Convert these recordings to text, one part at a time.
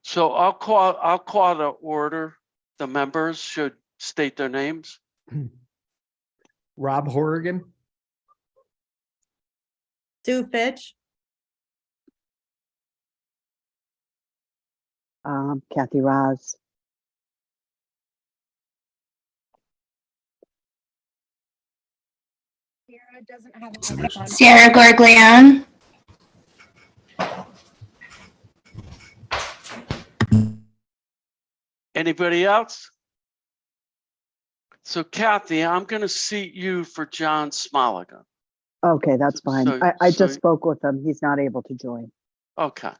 So I'll call to order. The members should state their names. Rob Horrigan, Sue Fitch, Kathy Raz, Sarah doesn't have a microphone. Sarah Gorglione. Anybody else? So Kathy, I'm going to seat you for John Smoligan. okay, that's fine. So- I so- just spoke with him. He's not able to join. Okay.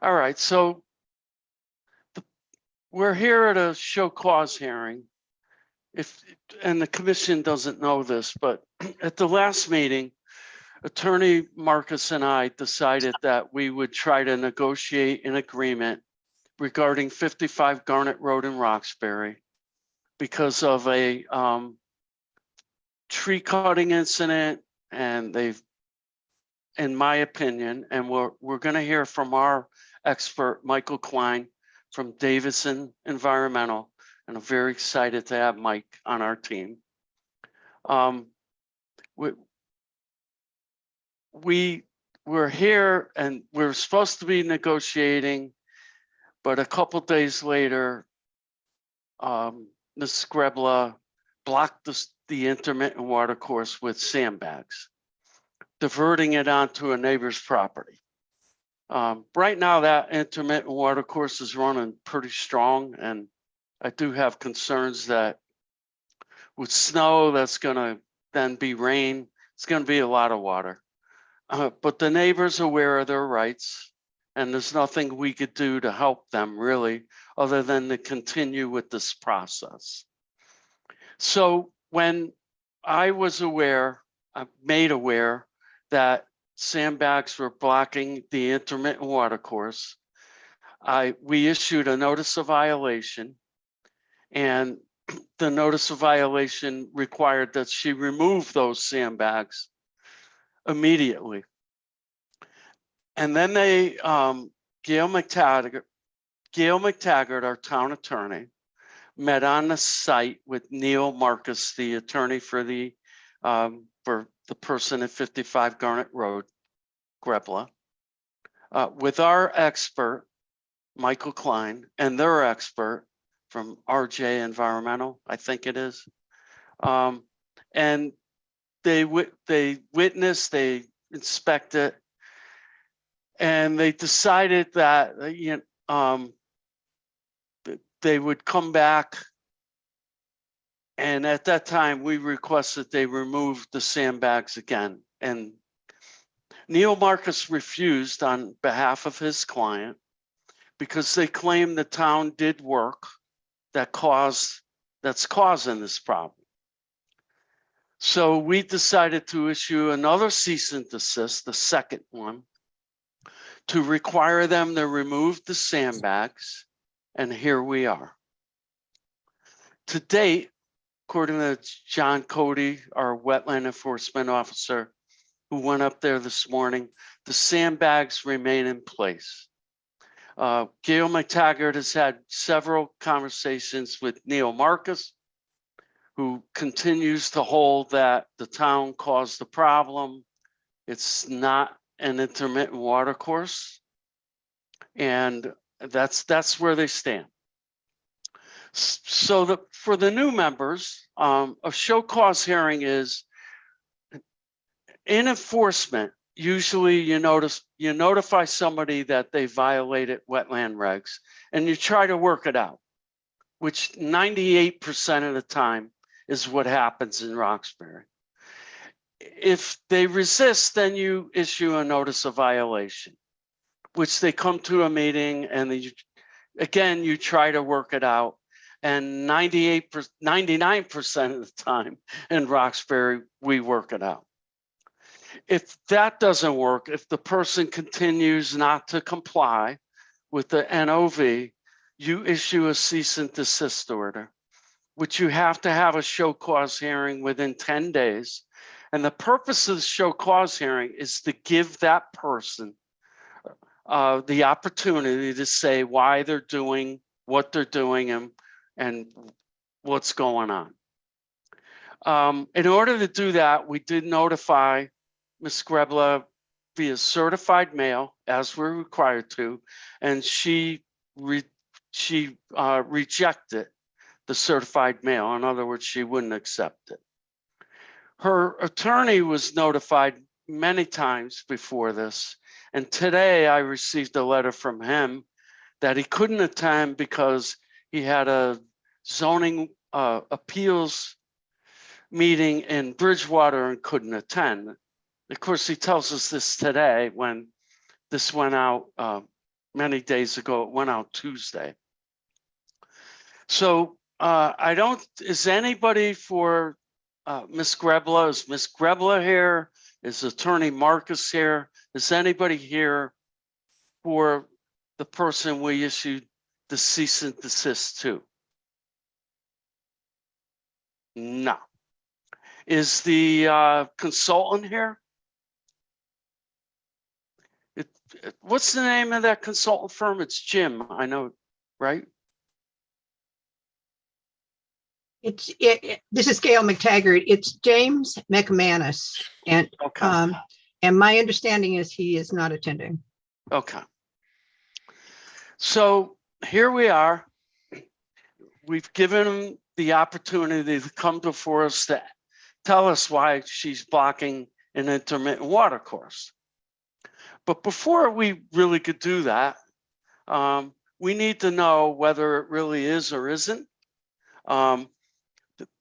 All right. So we're here at a show cause hearing. And the commission doesn't know this, but at the last meeting, Attorney Marcus and I decided that we would try to negotiate an agreement regarding 55 Garnet Road in Roxbury because of a tree cutting incident, and they've, in my opinion, and we're going to hear from our expert Michael Klein from Davison Environmental, and I'm very excited to have Mike on our team. We're here and we're supposed to be negotiating, but a couple days later, Ms. Skrebla blocked the intermittent water course with sandbags, diverting it onto a neighbor's property. Right now, that intermittent water course is running pretty strong, and I do have concerns that with snow, that's going to then be rain. It's going to be a lot of water. But the neighbors are aware of their rights, and there's nothing we could do to help them really, other than to continue with this process. So when I was made aware that sandbags were blocking the intermittent water course, we issued a notice of violation, and the notice of violation required that she remove those sandbags immediately. And then they, Gail McTaggart, our town attorney, met on the site with Neil Marcus, the attorney for the person at 55 Garnet Road, Grebla, with our expert, Michael Klein, and their expert from RJ Environmental, I think it is. And they witnessed, they inspected, and they decided that they would come back. And at that time, we requested they remove the sandbags again. And Neil Marcus refused on behalf of his client because they claim the town did work that's causing this problem. So we decided to issue another cease and desist, the second one, to require them to remove the sandbags, and here we are. To date, according to John Cody, our wetland enforcement officer, who went up there this morning, the sandbags remain in place. Gail McTaggart has had several conversations with Neil Marcus, who continues to hold that the town caused the problem. It's not an intermittent water course, and that's where they stand. So for the new members, a show cause hearing is in enforcement. Usually you notify somebody that they violated wetland regs, and you try to work it out, which 98% of the time is what happens in Roxbury. If they resist, then you issue a notice of violation, which they come to a meeting, and again, you try to work it out. And 99% of the time in Roxbury, we work it out. If that doesn't work, if the person continues not to comply with the NOV, you issue a cease and desist order, which you have to have a show cause hearing within 10 days. And the purpose of the show cause hearing is to give that person the opportunity to say why they're doing what they're doing and what's going on. In order to do that, we did notify Ms. Grebla via certified mail, as we're required to, and she rejected the certified mail. In other words, she wouldn't accept it. Her attorney was notified many times before this, and today I received a letter from him that he couldn't attend because he had a zoning appeals meeting in Bridgewater and couldn't attend. Of course, he tells us this today when this went out many days ago. It went out Tuesday. So is anybody for Ms. Grebla? Is Ms. Grebla here? Is Attorney Marcus here? Is anybody here for the person we issued the cease and desist to? No. Is the consultant here? What's the name of that consultant firm? It's Jim, I know, right? This is Gail McTaggart. It's James McManus. And Okay. And my understanding is he is not attending. Okay. So here we are. We've given him the opportunity to come before us to tell us why she's blocking an intermittent water course. But before we really could do that, we need to know whether it really is or isn't.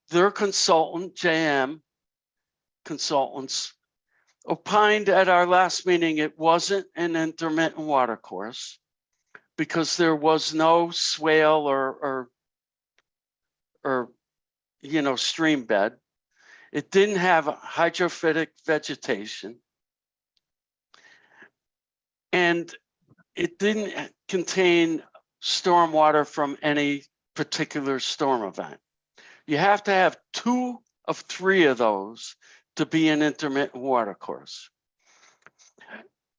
Their consultant, JM Consultants, opined at our last meeting it wasn't an intermittent water course because there was no swale or stream bed. It didn't have hydrophytic vegetation, and it didn't contain stormwater from any particular storm event. You have to have 2 of 3 of those to be an intermittent water course.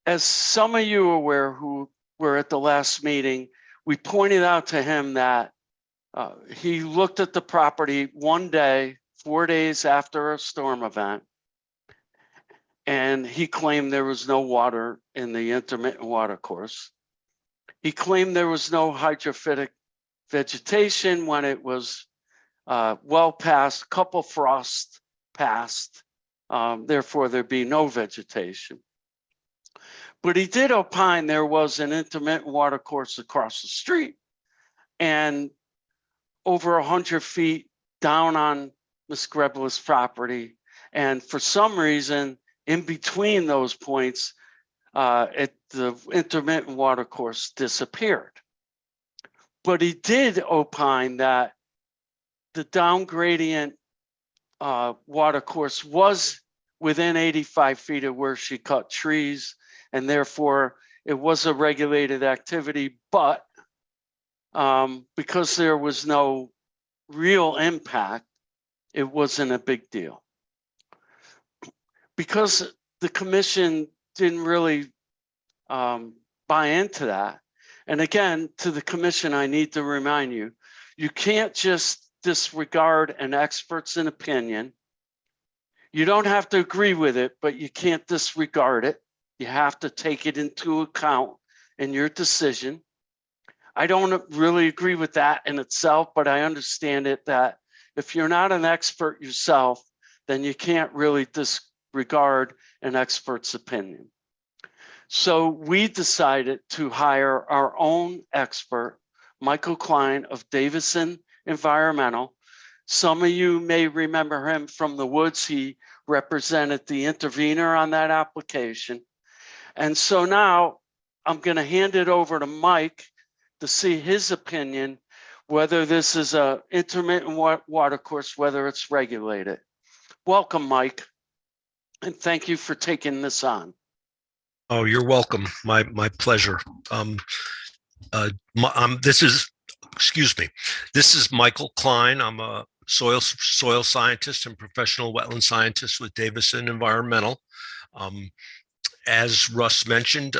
As some of you are aware who were at the last meeting, we pointed out to him that he looked at the property one day, 4 days after a storm event, and he claimed there was no water in the intermittent water course. He claimed there was no hydrophytic vegetation when it was well past, couple frosts passed, therefore there'd be no vegetation. But he did opine there was an intermittent water course across the street and over 100 feet down on Ms. Grebla's property. And for some reason, in between those points, the intermittent water course disappeared. But he did opine that the down gradient water course was within 85 feet of where she cut trees, and therefore it was a regulated activity, but because there was no real impact, it wasn't a big deal. Because the commission didn't really buy into that, and again, to the commission, I need to remind you, you can't just disregard an expert's opinion. You don't have to agree with it, but you can't disregard it. You have to take it into account in your decision. I don't really agree with that in itself, but I understand it that if you're not an expert yourself, then you can't really disregard an expert's opinion. So we decided to hire our own expert, Michael Klein of Davison Environmental. Some of you may remember him from the woods. He represented the intervener on that application. And so now I'm going to hand it over to Mike to see his opinion, whether this is an intermittent water course, whether it's regulated. Welcome, Mike. And thank you for taking this on. Oh, you're welcome. My pleasure. This is Michael Klein. I'm a soil scientist and professional wetland scientist with Davison Environmental. As Russ mentioned,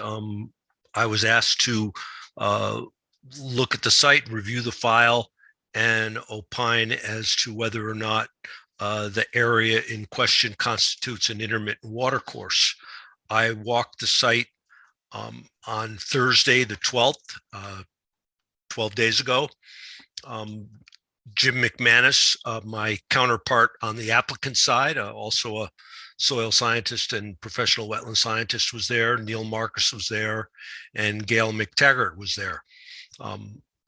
I was asked to look at the site, review the file, and opine as to whether or not the area in question constitutes an intermittent watercourse. I walked the site on Thursday, the 12th, 12 days ago. Jim McManus, my counterpart on the applicant side, also a soil scientist and professional wetland scientist, was there. Neil Marcus was there, and Gail McTaggart was there.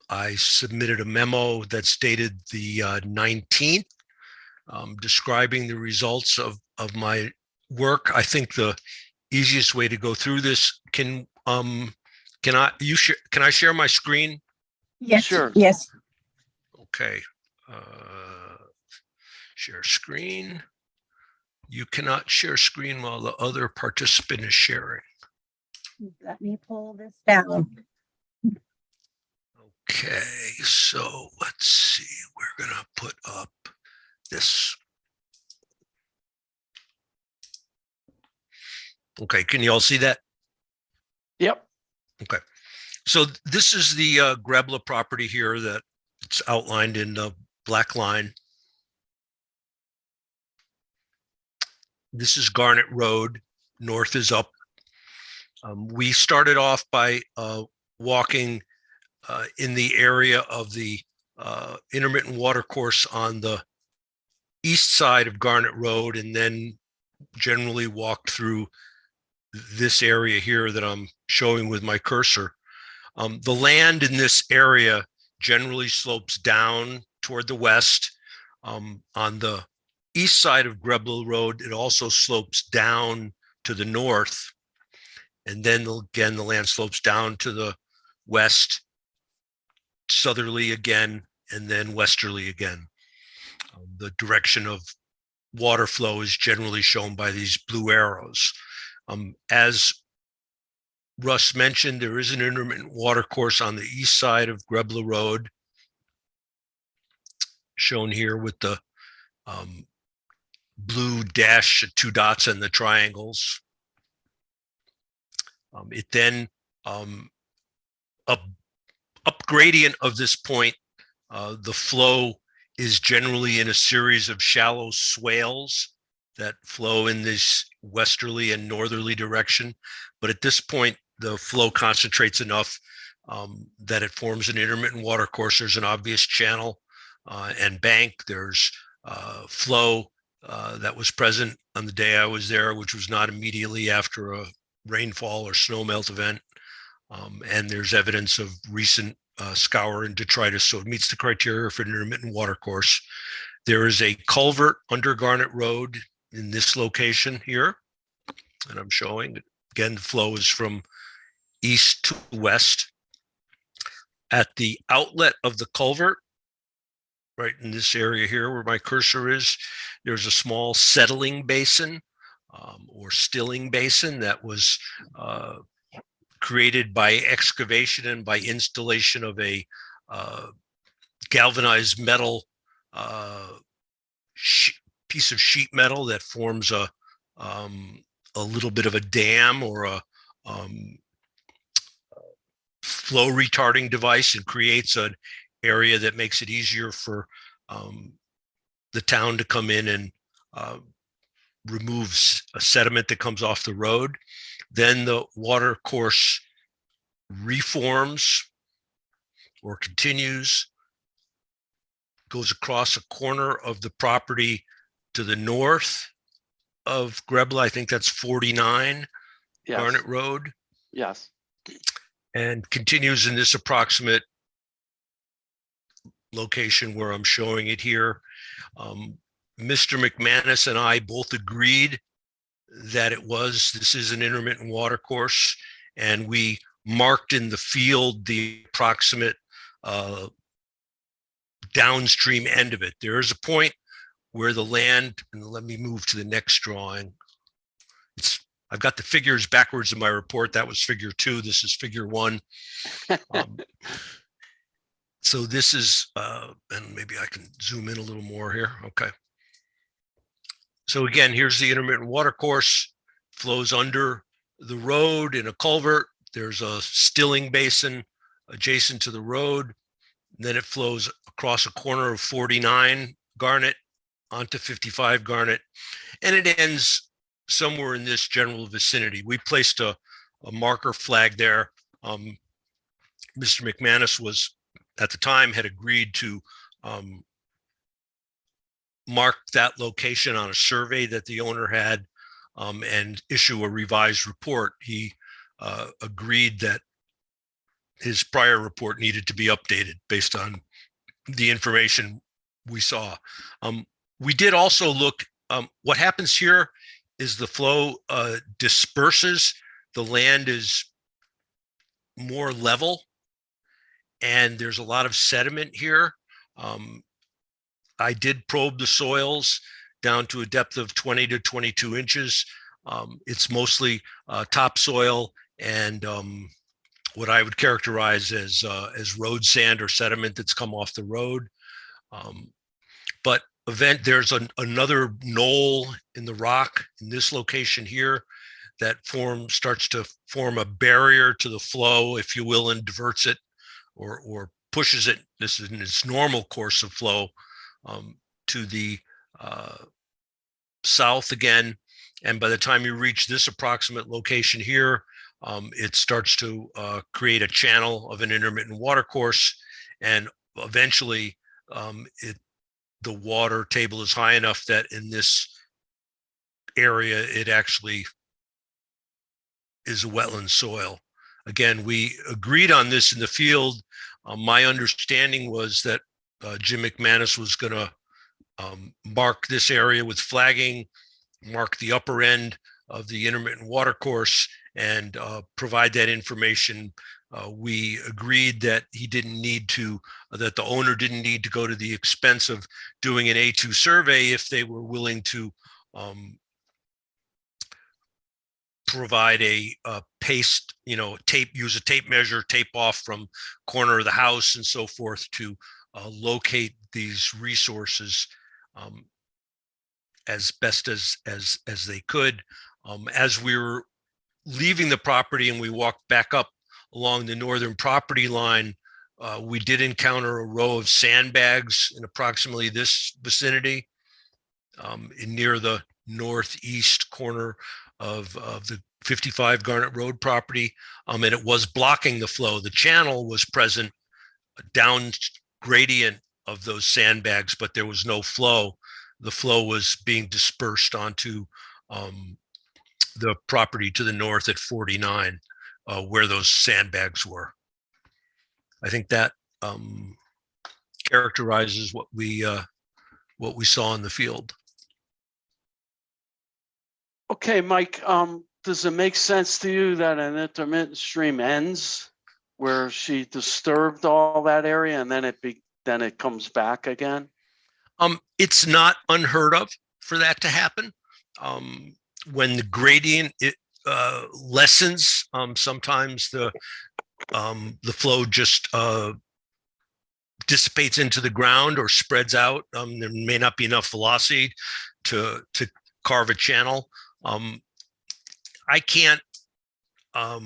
I submitted a memo that's dated the 19th, describing the results of my work. I think the easiest way to go through this, can I share my screen? Yes, Sure. yes. Okay. Share screen. You cannot share screen while the other participant is sharing. Let me pull this down. Okay, so let's see. We're gonna put up this. Okay, can you all see that? Yep. Okay. So this is the Grebla property here that it's outlined in the black line. This is Garnet Road. North is up. We started off by walking in the area of the intermittent watercourse on the east side of Garnet Road, and then generally walked through this area here that I'm showing with my cursor. The land in this area generally slopes down toward the west. On the east side of Grebla Road, it also slopes down to the north. And then again, the land slopes down to the west, southerly again, and then westerly again. The direction of water flow is generally shown by these blue arrows. As Russ mentioned, there is an intermittent watercourse on the east side of Grebla Road, shown here with the blue dash, 2 dots, and the triangles. It then, up gradient of this point, the flow is generally in a series of shallow swales that flow in this westerly and northerly direction. But at this point, the flow concentrates enough that it forms an intermittent watercourse. There's an obvious channel and bank. There's flow that was present on the day I was there, which was not immediately after a rainfall or snowmelt event. And there's evidence of recent scour and detritus, so it meets the criteria for an intermittent watercourse. There is a culvert under Garnet Road in this location here, and I'm showing, again, the flow is from east to west. At the outlet of the culvert, right in this area here where my cursor is, there's a small settling basin or stilling basin that was created by excavation and by installation of a galvanized metal piece of sheet metal that forms a little bit of a dam or a flow retarding device, and creates an area that makes it easier for the town to come in and remove a sediment that comes off the road. Then the water course reforms or continues, goes across a corner of the property to the north of Grebla. I think that's 49 Yes. Garnet Road, Yes. and continues in this approximate location where I'm showing it here. Mr. McManus and I both agreed that this is an intermittent watercourse, and we marked in the field the approximate downstream end of it. There is a point where the land, and let me move to the next drawing. I've got the figures backwards in my report. That was figure 2. This is figure 1. So this is, and maybe I can zoom in a little more here. Okay. So again, here's the intermittent watercourse, flows under the road in a culvert. There's a stilling basin adjacent to the road. Then it flows across a corner of 49 Garnet onto 55 Garnet, and it ends somewhere in this general vicinity. We placed a marker flag there. Mr. McManus was, at the time, had agreed to mark that location on a survey that the owner had and issue a revised report. He agreed that his prior report needed to be updated based on the information we saw. We did also look, what happens here is the flow disperses, the land is more level, and there's a lot of sediment here. I did probe the soils down to a depth of 20 to 22 inches. It's mostly topsoil and what I would characterize as road sand or sediment that's come off the road. But there's another knoll in the rock in this location here that starts to form a barrier to the flow, if you will, and diverts it or pushes it. This is in its normal course of flow to the south again. And by the time you reach this approximate location here, it starts to create a channel of an intermittent watercourse, and eventually the water table is high enough that in this area it actually is a wetland soil. Again, we agreed on this in the field. My understanding was that Jim McManus was going to mark this area with flagging, mark the upper end of the intermittent watercourse, and provide that information. We agreed that he didn't need to, that the owner didn't need to go to the expense of doing an A2 survey if they were willing to provide a paste, use a tape measure, tape off from corner of the house and so forth to locate these resources as best as they could. As we were leaving the property and we walked back up along the northern property line, we did encounter a row of sandbags in approximately this vicinity, near the northeast corner of the 55 Garnet Road property, and it was blocking the flow. The channel was present down gradient of those sandbags, but there was no flow. The flow was being dispersed onto the property to the north at 49, where those sandbags were. I think that characterizes what we saw in the field. Okay, Mike, does it make sense to you that an intermittent stream ends where she disturbed all that area and then it comes back again? It's not unheard of for that to happen. When the gradient lessens, sometimes the flow just dissipates into the ground or spreads out. There may not be enough velocity to carve a channel. I can't. I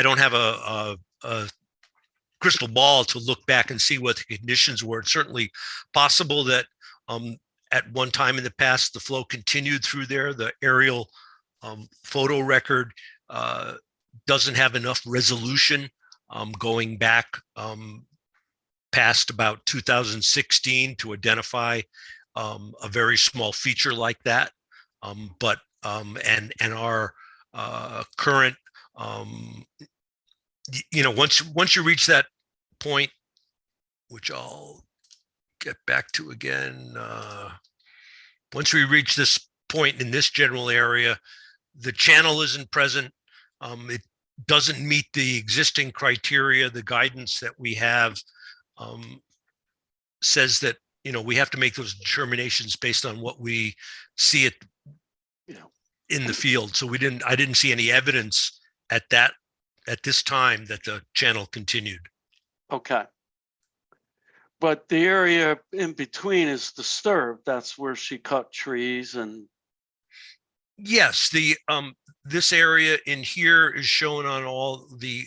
don't have a crystal ball to look back and see what the conditions were. It's certainly possible that at one time in the past, the flow continued through there. The aerial photo record doesn't have enough resolution going back past about 2016 to identify a very small feature like that. But our current, once you reach that point, which I'll get back to again, once we reach this point in this general area, the channel isn't present. It doesn't meet the existing criteria. The guidance that we have says that we have to make those determinations based on what we see it in the field. So I didn't see any evidence at this time that the channel continued. Okay. But the area in between is disturbed. That's where she cut trees and Yes, this area in here is shown on all the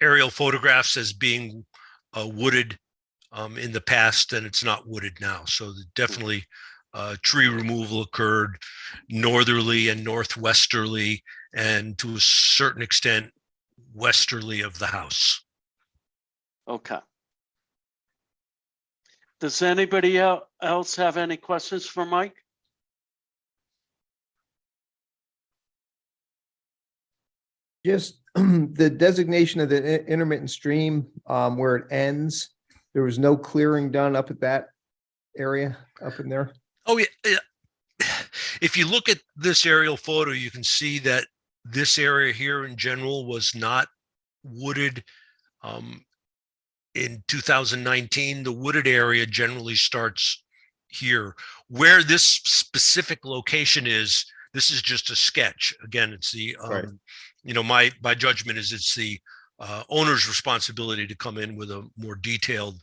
aerial photographs as being wooded in the past, and it's not wooded now. So definitely tree removal occurred northerly and northwesterly, and to a certain extent westerly of the house. Okay. Does anybody else have any questions for Mike? Just the designation of the intermittent stream, where it ends, there was no clearing done up at that area up in there? Oh, yeah. If you look at this aerial photo, you can see that this area here in general was not wooded. In 2019, the wooded area generally starts here. Where this specific location is, this is just a sketch. Again, it's the, Right. you know, my judgment is it's the owner's responsibility to come in with a more detailed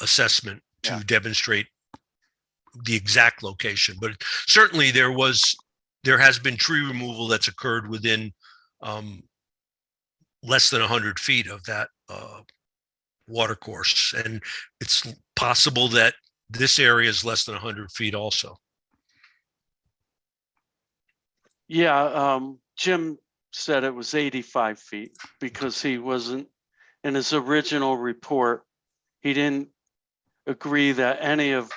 assessment to Yeah. demonstrate the exact location. But certainly there has been tree removal that's occurred within less than 100 feet of that water course. And it's possible that this area is less than 100 feet also. Yeah, Jim said it was 85 feet because he wasn't, in his original report, he didn't agree that any of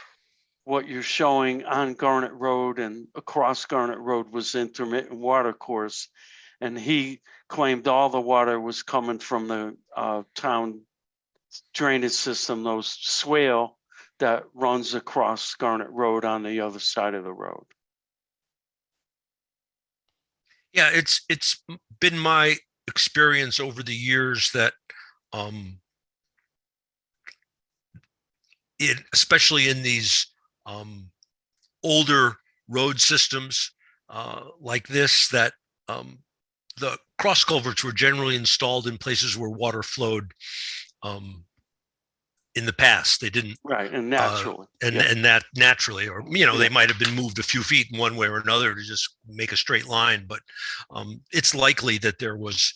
what you're showing on Garnet Road and across Garnet Road was intermittent water course. And he claimed all the water was coming from the town drainage system, those swale that runs across Garnet Road on the other side of the road. Yeah, it's been my experience over the years that especially in these older road systems like this, that the cross culverts were generally installed in places where water flowed in the past. They didn't, Right, and naturally. and that naturally, or you know, Yeah. they might have been moved a few feet in one way or another to just make a straight line. But it's likely that there was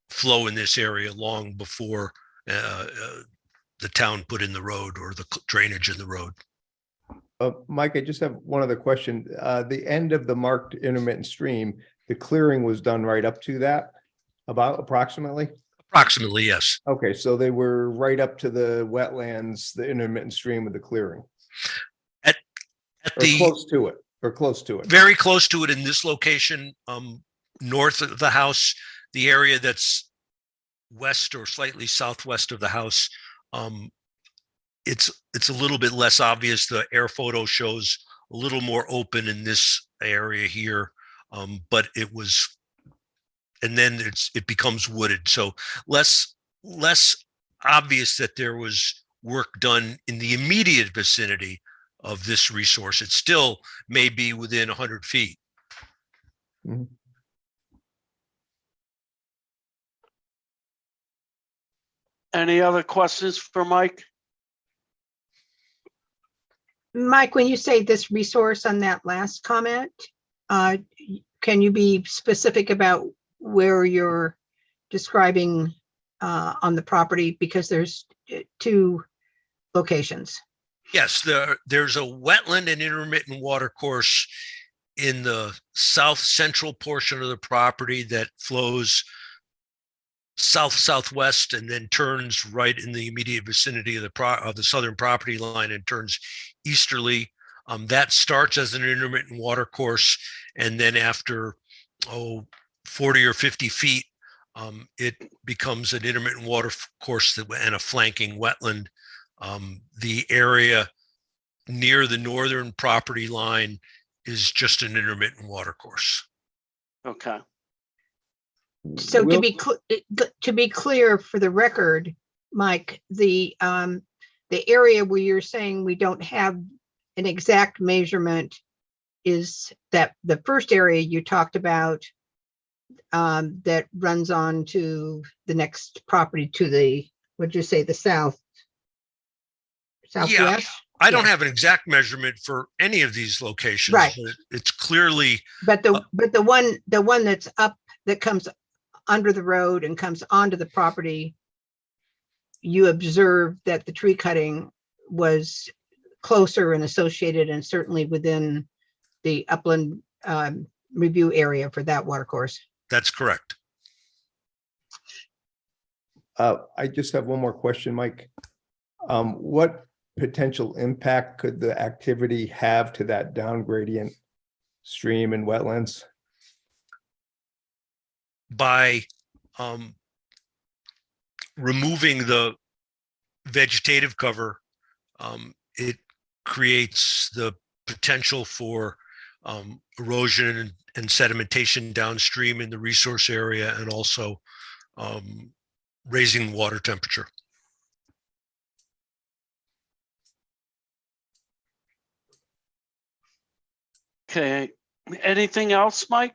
flow in this area long before the town put in the road or the drainage in the road. Mike, I just have one other question. The end of the marked intermittent stream, the clearing was done right up to that, about approximately? Approximately, yes. Okay, so they were right up to the wetlands, the intermittent stream with the clearing, At or the close to it, or close to it. very close to it in this location, north of the house, the area that's west or slightly southwest of the house, it's a little bit less obvious. The air photo shows a little more open in this area here, but it was, and then it becomes wooded, so less obvious that there was work done in the immediate vicinity of this resource. It still may be within 100 feet. Mhm. Any other questions for Mike? Mike, when you say this resource on that last comment, can you be specific about where you're describing on the property? Because there's two locations. Yes, there's a wetland and intermittent water course in the south central portion of the property that flows south-southwest and then turns right in the immediate vicinity of the southern property line and turns easterly. That starts as an intermittent water course, and then after 40 or 50 feet, it becomes an intermittent water course and a flanking wetland. The area near the northern property line is just an intermittent water course. Okay. So Will- to be clear for the record, Mike, the area where you're saying we don't have an exact measurement is that the first area you talked about that runs on to the next property to the, what'd you say, the southwest? I don't Yeah. have an exact measurement for any of these locations, Right. but it's clearly, But the one that's up, that comes under the road and comes onto the property, you observe that the tree cutting was closer and associated and certainly within the upland review area for that watercourse. that's correct. I just have one more question, Mike. What potential impact could the activity have to that down gradient stream and wetlands? By removing the vegetative cover, it creates the potential for erosion and sedimentation downstream in the resource area, and also raising water temperature. Okay, anything else, Mike?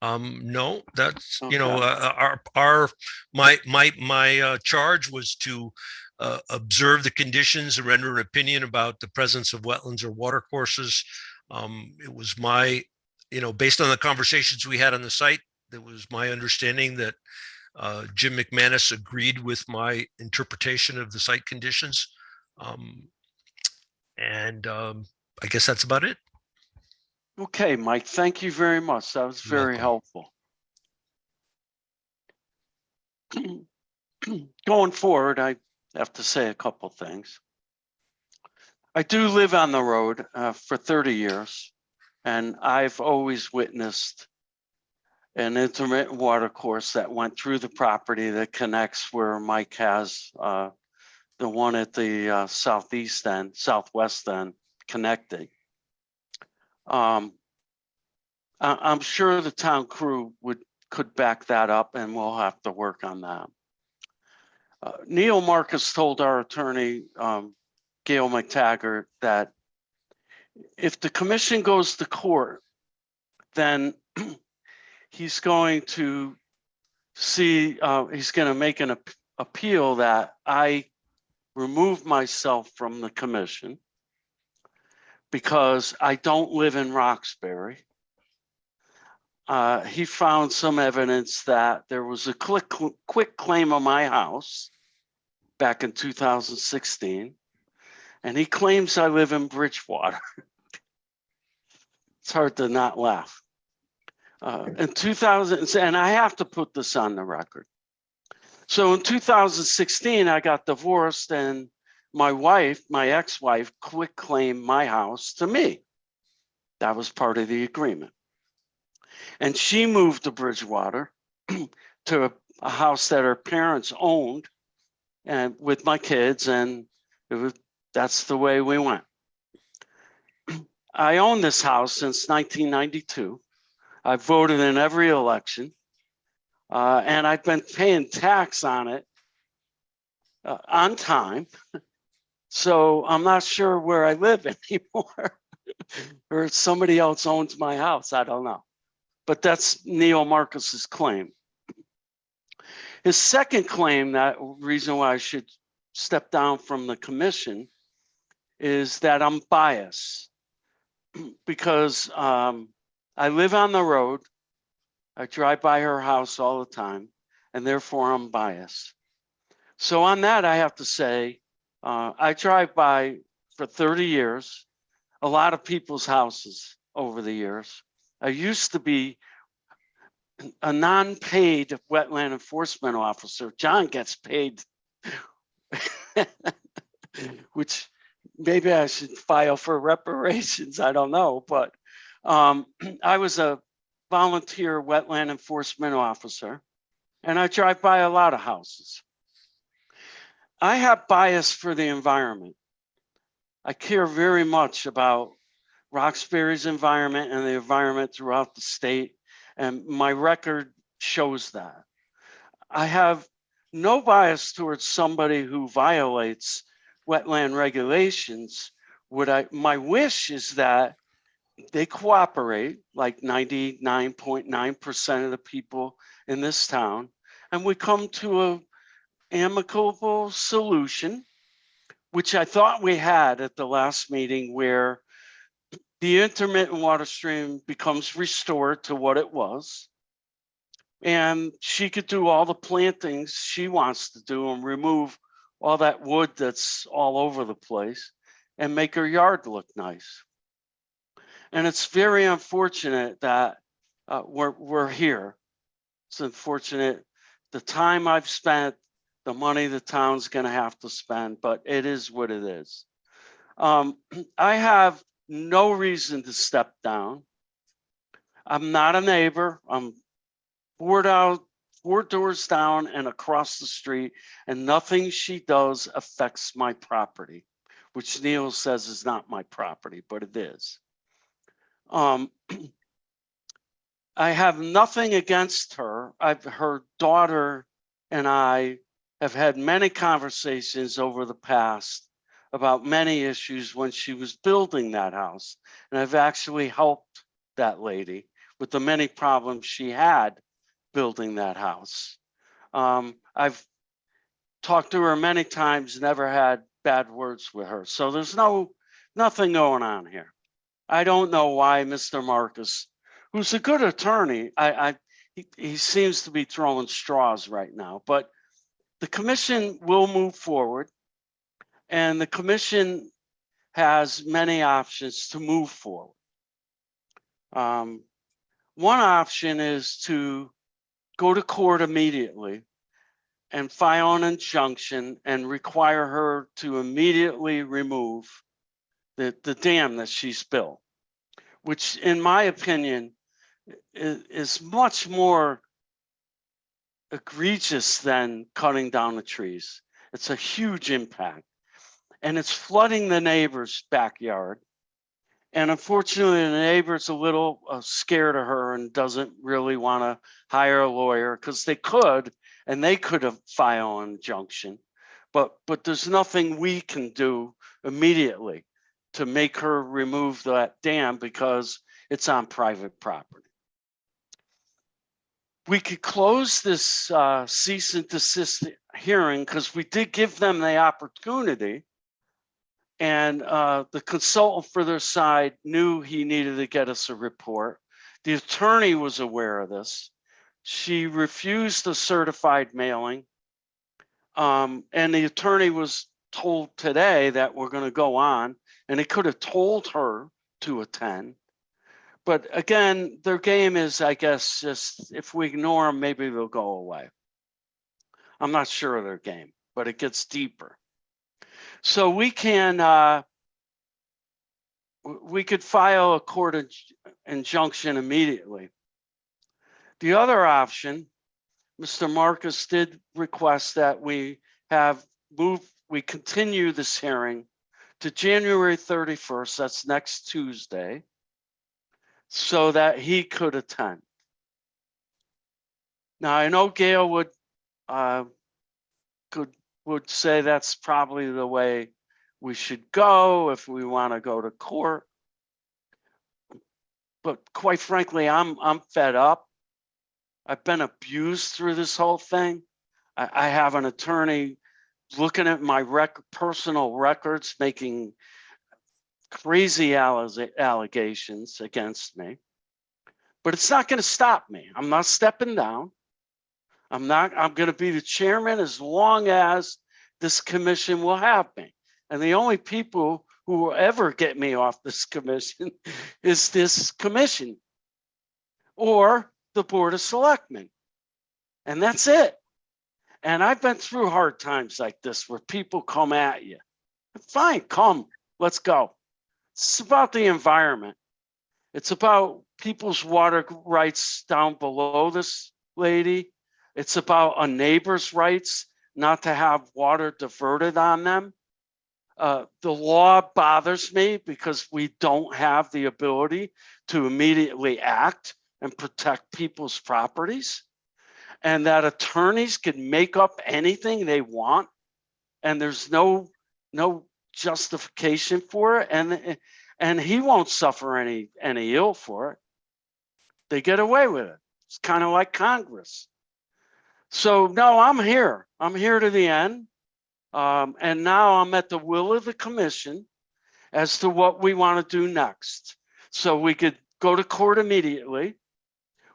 No, that's, you know, Okay. my charge was to observe the conditions and render an opinion about the presence of wetlands or watercourses. It was my, you know, based on the conversations we had on the site, it was my understanding that Jim McManus agreed with my interpretation of the site conditions. I guess that's about it. Okay, Mike, thank you very much. That was You're very welcome. helpful. Going forward, I have to say a couple things. I do live on the road for 30 years, and I've always witnessed an intermittent water course that went through the property that connects where Mike has the one at the southeast end, southwest end connecting. I'm sure the town crew could back that up, and we'll have to work on that. Neil Marcus told our attorney, Gail McTaggart, that if the commission goes to court, then he's going to he's going to make an appeal that I remove myself from the commission because I don't live in Roxbury. He found some evidence that there was a quick claim on my house back in 2016, and he claims I live in Bridgewater. It's hard to not laugh. In 2000, and I have to put this on the record. So in 2016, I got divorced, and my wife, my ex-wife, quick claimed my house to me. That was part of the agreement. And she moved to Bridgewater to a house that her parents owned, and with my kids, and that's the way we went. I own this house since 1992. I voted in every election, and I've been paying tax on it on time. So I'm not sure where I live anymore, or if somebody else owns my house. I don't know. But that's Neil Marcus's claim. His second claim, that reason why I should step down from the commission, is that I'm biased because I live on the road. I drive by her house all the time, and therefore I'm biased. So on that, I have to say, I drive by for 30 years, a lot of people's houses over the years. I used to be a non-paid wetland enforcement officer. John gets paid, which maybe I should file for reparations. I don't know, but I was a volunteer wetland enforcement officer, and I drive by a lot of houses. I have bias for the environment. I care very much about Roxbury's environment and the environment throughout the state, and my record shows that. I have no bias towards somebody who violates wetland regulations. My wish is that they cooperate, like 99.9% of the people in this town, and we come to an amicable solution which I thought we had at the last meeting, where the intermittent water stream becomes restored to what it was. And she could do all the plantings she wants to do and remove all that wood that's all over the place and make her yard look nice. And it's very unfortunate that we're here. It's unfortunate the time I've spent, the money the town's going to have to spend, but it is what it is. I have no reason to step down. I'm not a neighbor. I'm four doors down and across the street, and nothing she does affects my property, which Neil says is not my property, but it is. I have nothing against her. Her daughter and I have had many conversations over the past about many issues when she was building that house. And I've actually helped that lady with the many problems she had building that house. I've talked to her many times, never had bad words with her. So there's nothing going on here. I don't know why Mr. Marcus, who's a good attorney, he seems to be throwing straws right now, but the commission will move forward, and the commission has many options to move forward. One option is to go to court immediately and file an injunction and require her to immediately remove the dam that she's built, which in my opinion is much more egregious than cutting down the trees. It's a huge impact, and it's flooding the neighbor's backyard. And unfortunately, the neighbor's a little scared of her and doesn't really want to hire a lawyer, because they could, and they could have filed an injunction, but there's nothing we can do immediately to make her remove that dam because it's on private property. We could close this cease and desist hearing because we did give them the opportunity, and the consultant for their side knew he needed to get us a report. The attorney was aware of this. She refused a certified mailing, and the attorney was told today that we're going to go on, and he could have told her to attend. But again, their game is, I guess, just if we ignore them, maybe they'll go away. I'm not sure of their game, but it gets deeper. So we could file a court injunction immediately. The other option, Mr. Marcus did request that we continue this hearing to January 31st, that's next Tuesday, so that he could attend. Now, I know Gail would say that's probably the way we should go if we want to go to court. But quite frankly, I'm fed up. I've been abused through this whole thing. I have an attorney looking at my personal records, making crazy allegations against me. But it's not going to stop me. I'm not stepping down. I'm going to be the chairman as long as this commission will have me. And the only people who will ever get me off this commission is this commission or the Board of Selectmen. And that's it. And I've been through hard times like this where people come at you. Fine, come, let's go. It's about the environment. It's about people's water rights down below this lady. It's about a neighbor's rights not to have water diverted on them. The law bothers me because we don't have the ability to immediately act and protect people's properties, and that attorneys can make up anything they want, and there's no justification for it, and he won't suffer any ill for it. They get away with it. It's kind of like Congress. So no, I'm here to the end. And now I'm at the will of the commission as to what we want to do next. So we could go to court immediately.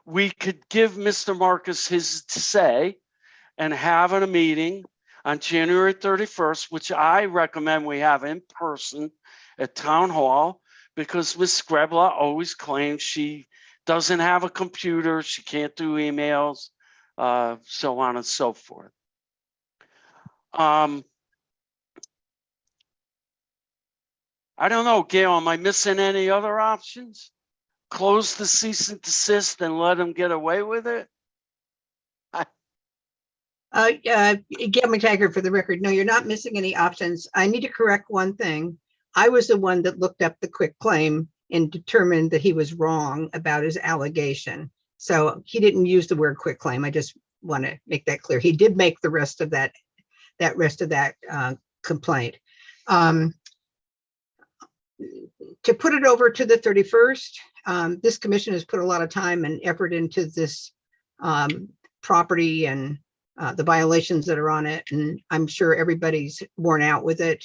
We could give Mr. Marcus his say and have a meeting on January 31st, which I recommend we have in person at Town Hall, because Ms. Screbla always claims she doesn't have a computer, she can't do emails, so on and so forth. I don't know, Gail, am I missing any other options? Close the cease and desist and let them get away with it? Gail McTaggart, for the record, no, you're not missing any options. I need to correct one thing. I was the one that looked up the quick claim and determined that he was wrong about his allegation. So he didn't use the word quick claim. I just want to make that clear. He did make the rest of that complaint. To put it over to the 31st, this commission has put a lot of time and effort into this property and the violations that are on it, and I'm sure everybody's worn out with it.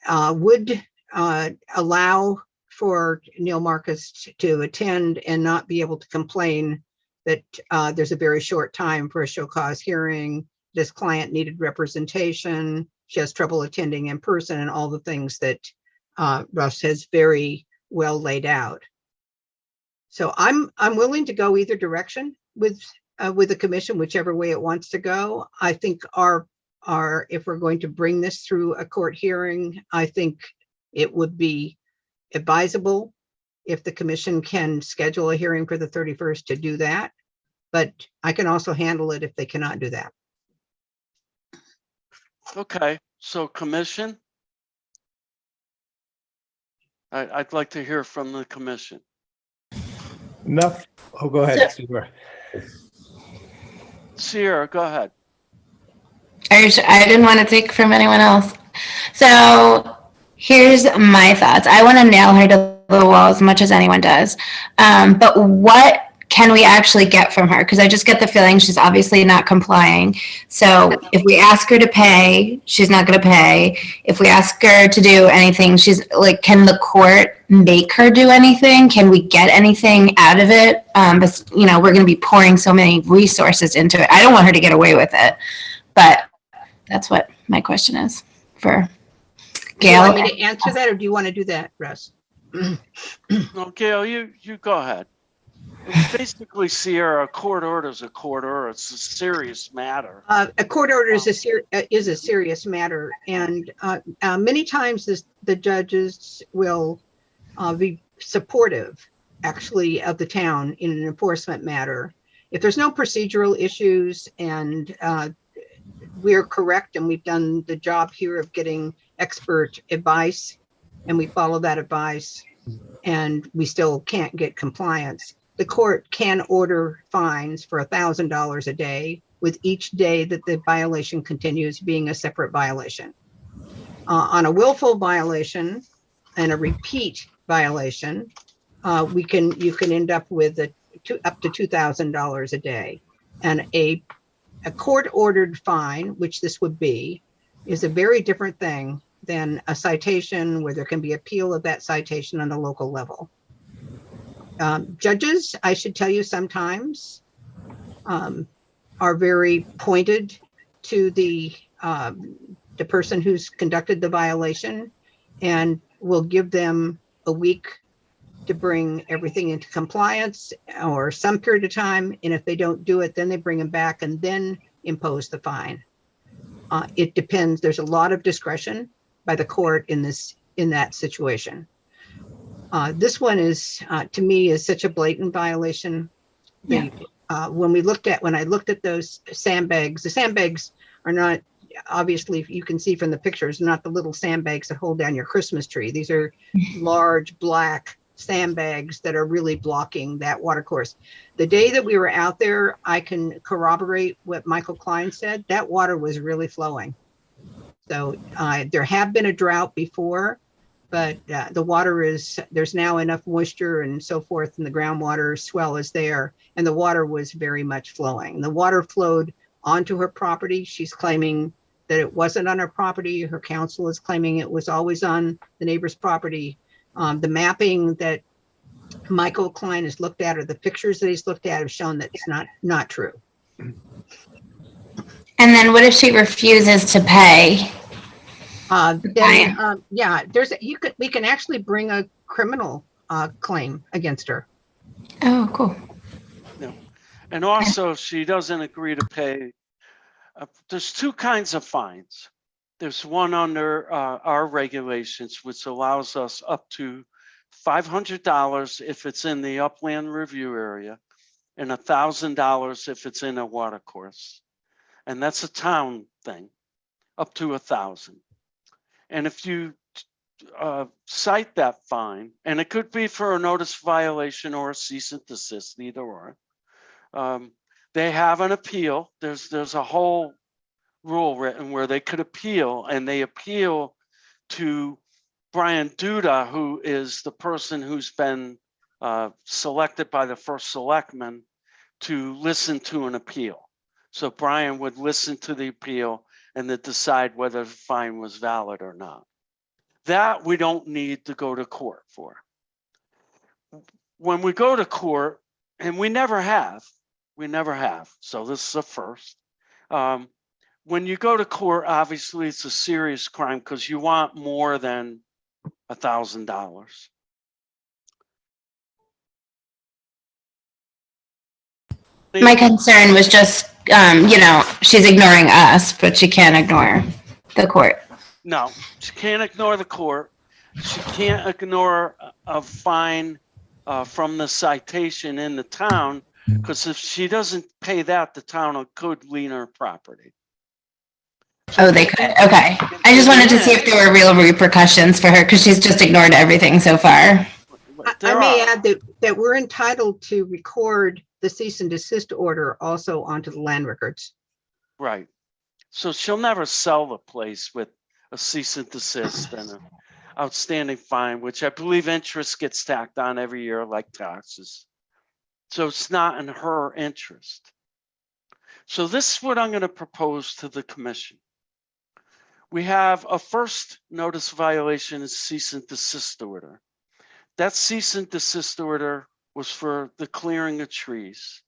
Would allow for Neil Marcus to attend and not be able to complain that there's a very short time for a show cause hearing. This client needed representation. She has trouble attending in person, and all the things that Russ has very well laid out. So I'm willing to go either direction with the commission, whichever way it wants to go. I think if we're going to bring this through a court hearing, I think it would be advisable if the commission can schedule a hearing for the 31st to do that. But I can also handle it if they cannot do that. Okay, so commission? I'd like to hear from the commission. Enough. Oh, go ahead, Sierra. Sierra, go ahead. I didn't want to take from anyone else. So here's my thoughts. I want to nail her to the wall as much as anyone does. But what can we actually get from her? Because I just get the feeling she's obviously not complying. So if we ask her to pay, she's not going to pay. If we ask her to do anything, she's like, can the court make her do anything? Can we get anything out of it? But, you know, we're going to be pouring so many resources into it. I don't want her to get away with it. But that's what my question is for Gail. Do you want me to answer that, or do you want to do that, Russ? No, Gail, you go ahead. Basically, Sierra, a court order is a court order. It's a serious matter. A court order is a serious matter, and many times the judges will be supportive, actually, of the town in an enforcement matter. If there's no procedural issues and we're correct and we've done the job here of getting expert advice and we follow that advice and we still can't get compliance, the court can order fines for $1,000 a day, with each day that the violation continues being a separate violation. On a willful violation and a repeat violation, you can end up with up to $2,000 a day. And a court-ordered fine, which this would be, is a very different thing than a citation where there can be appeal of that citation on the local level. Judges, I should tell you, sometimes are very pointed to the person who's conducted the violation and will give them a week to bring everything into compliance or some period of time. And if they don't do it, then they bring them back and then impose the fine. It depends. There's a lot of discretion by the court in that situation. This one is, to me, is such a blatant violation. Yeah. When I looked at those sandbags, the sandbags are not, obviously, you can see from the pictures, not the little sandbags that hold down your Christmas tree. These are large black sandbags that are really blocking that water course. The day that we were out there, I can corroborate what Michael Klein said. That water was really flowing. So there have been a drought before, but the water there's now enough moisture and so forth, and the groundwater swell is there, and the water was very much flowing. The water flowed onto her property. She's claiming that it wasn't on her property. Her counsel is claiming it was always on the neighbor's property. The mapping that Michael Klein has looked at, or the pictures that he's looked at, have shown that it's not true. And then what if she refuses to pay? Then, yeah, we can actually bring a criminal claim against her. Oh, cool. No. And also, if she doesn't agree to pay, there's two kinds of fines. There's one under our regulations, which allows us up to $500 if it's in the upland review area and $1,000 if it's in a water course. And that's a town thing, up to 1,000. And if you cite that fine, and it could be for a notice violation or a cease and desist, either or, they have an appeal. There's a whole rule written where they could appeal, and they appeal to Brian Duda, who is the person who's been selected by the first selectman to listen to an appeal. So Brian would listen to the appeal and then decide whether the fine was valid or not. That we don't need to go to court for. When we go to court, and we never have, so this is a first. When you go to court, obviously it's a serious crime because you want more than $1,000. My concern was just, she's ignoring us, but she can't ignore the court. No, she can't ignore the court. She can't ignore a fine from the citation in the town, because if she doesn't pay that, the town could lien her property. Oh, they could. Okay. I just wanted to see if there were real repercussions for her because she's just ignored everything so far. I may add that we're entitled to record the cease and desist order also onto the land records. Right. So she'll never sell the place with a cease and desist and an outstanding fine, which I believe interest gets tacked on every year like taxes. So it's not in her interest. So this is what I'm going to propose to the commission. We have a first notice violation is cease and desist order. That cease and desist order was for the clearing of trees.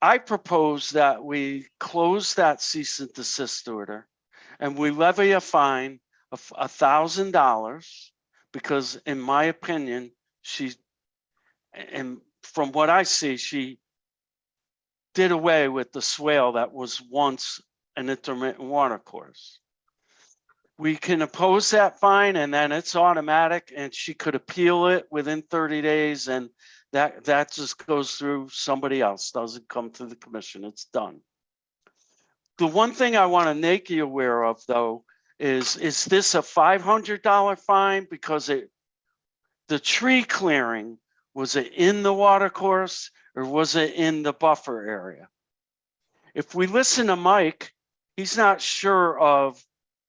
I propose that we close that cease and desist order and we levy a fine of $1,000 because in my opinion, and from what I see, she did away with the swale that was once an intermittent water course. We can oppose that fine and then it's automatic and she could appeal it within 30 days and that just goes through somebody else, doesn't come to the commission, it's done. The one thing I want to make you aware of though, is this a $500 fine because the tree clearing, was it in the water course or was it in the buffer area? If we listen to Mike, he's not sure of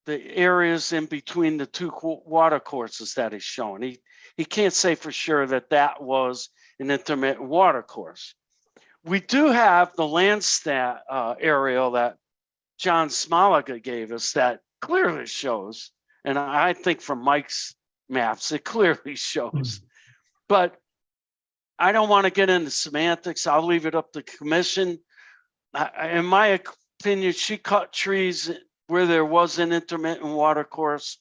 the areas in between the two water courses that he's showing. He can't say for sure that was an intermittent water course. We do have the Landstat aerial that John Smoliga gave us that clearly shows, and I think from Mike's maps, it clearly shows. But I don't want to get into semantics. I'll leave it up to the commission. In my opinion, she cut trees where there was an intermittent water course.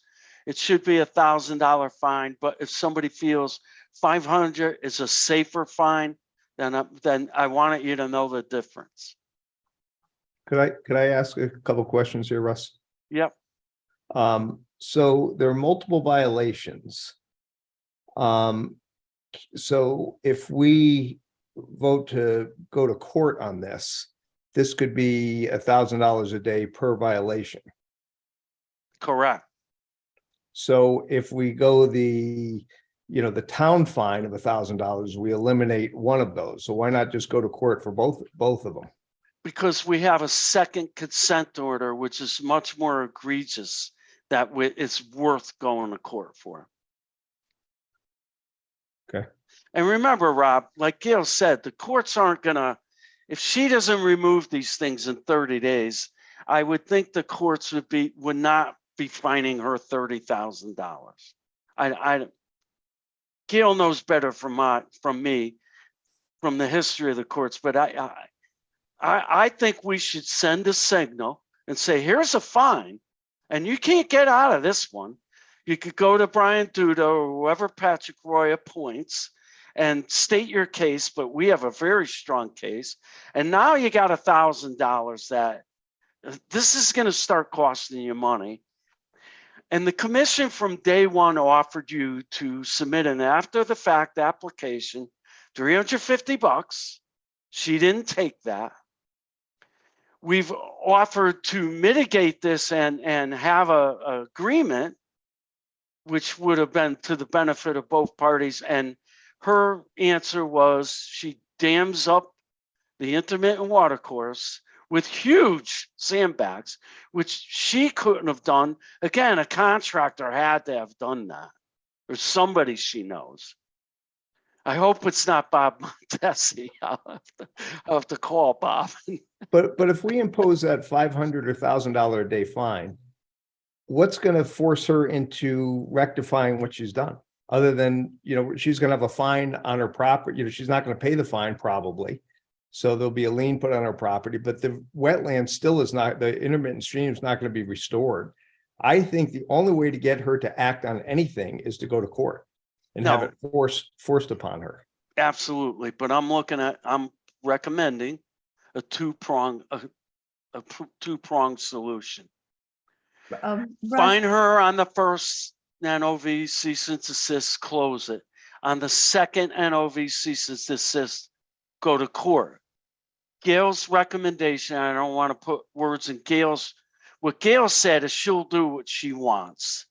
It should be $1,000 fine. But if somebody feels $500 is a safer fine, then I wanted you to know the difference. Could I ask a couple questions here, Russ? Yep. So there are multiple violations. So if we vote to go to court on this could be $1,000 a day per violation. Correct. So if we go the town fine of $1,000, we eliminate one of those. So why not just go to court for both of them? Because we have a second consent order, which is much more egregious, that it's worth going to court for. Okay. And remember, Rob, like Gail said, the courts aren't going to if she doesn't remove these things in 30 days, I would think the courts would not be fining her $30,000. Gail knows better from me, from the history of the courts, but I think we should send a signal and say, here's a fine, and you can't get out of this one. You could go to Brian Duda or whoever Patrick Roy appoints and state your case, but we have a very strong case. And now you got $1,000 that this is going to start costing you money. And the commission from day one offered you to submit an after the fact application, $350. She didn't take that. We've offered to mitigate this and have a agreement, which would have been to the benefit of both parties. And her answer was she dams up the intermittent water course with huge sandbags, which she couldn't have done. Again, a contractor had to have done that, or somebody she knows. I hope it's not Bob Montesi. I'll have to call Bob. But if we impose that $500 or $1,000 a day fine, what's going to force her into rectifying what she's done? Other than, she's going to have a fine on her property. She's not going to pay the fine probably. So there'll be a lien put on her property, but the wetland still is not, the intermittent stream is not going to be restored. I think the only way to get her to act on anything is to go to court and have it forced upon her. Absolutely. But I'm recommending a two-pronged solution. Russ, Fine her on the first NOV cease and desist, close it. On the second NOV cease and desist, go to court. Gail's recommendation, I don't want to put words in what Gail said is she'll do what she wants.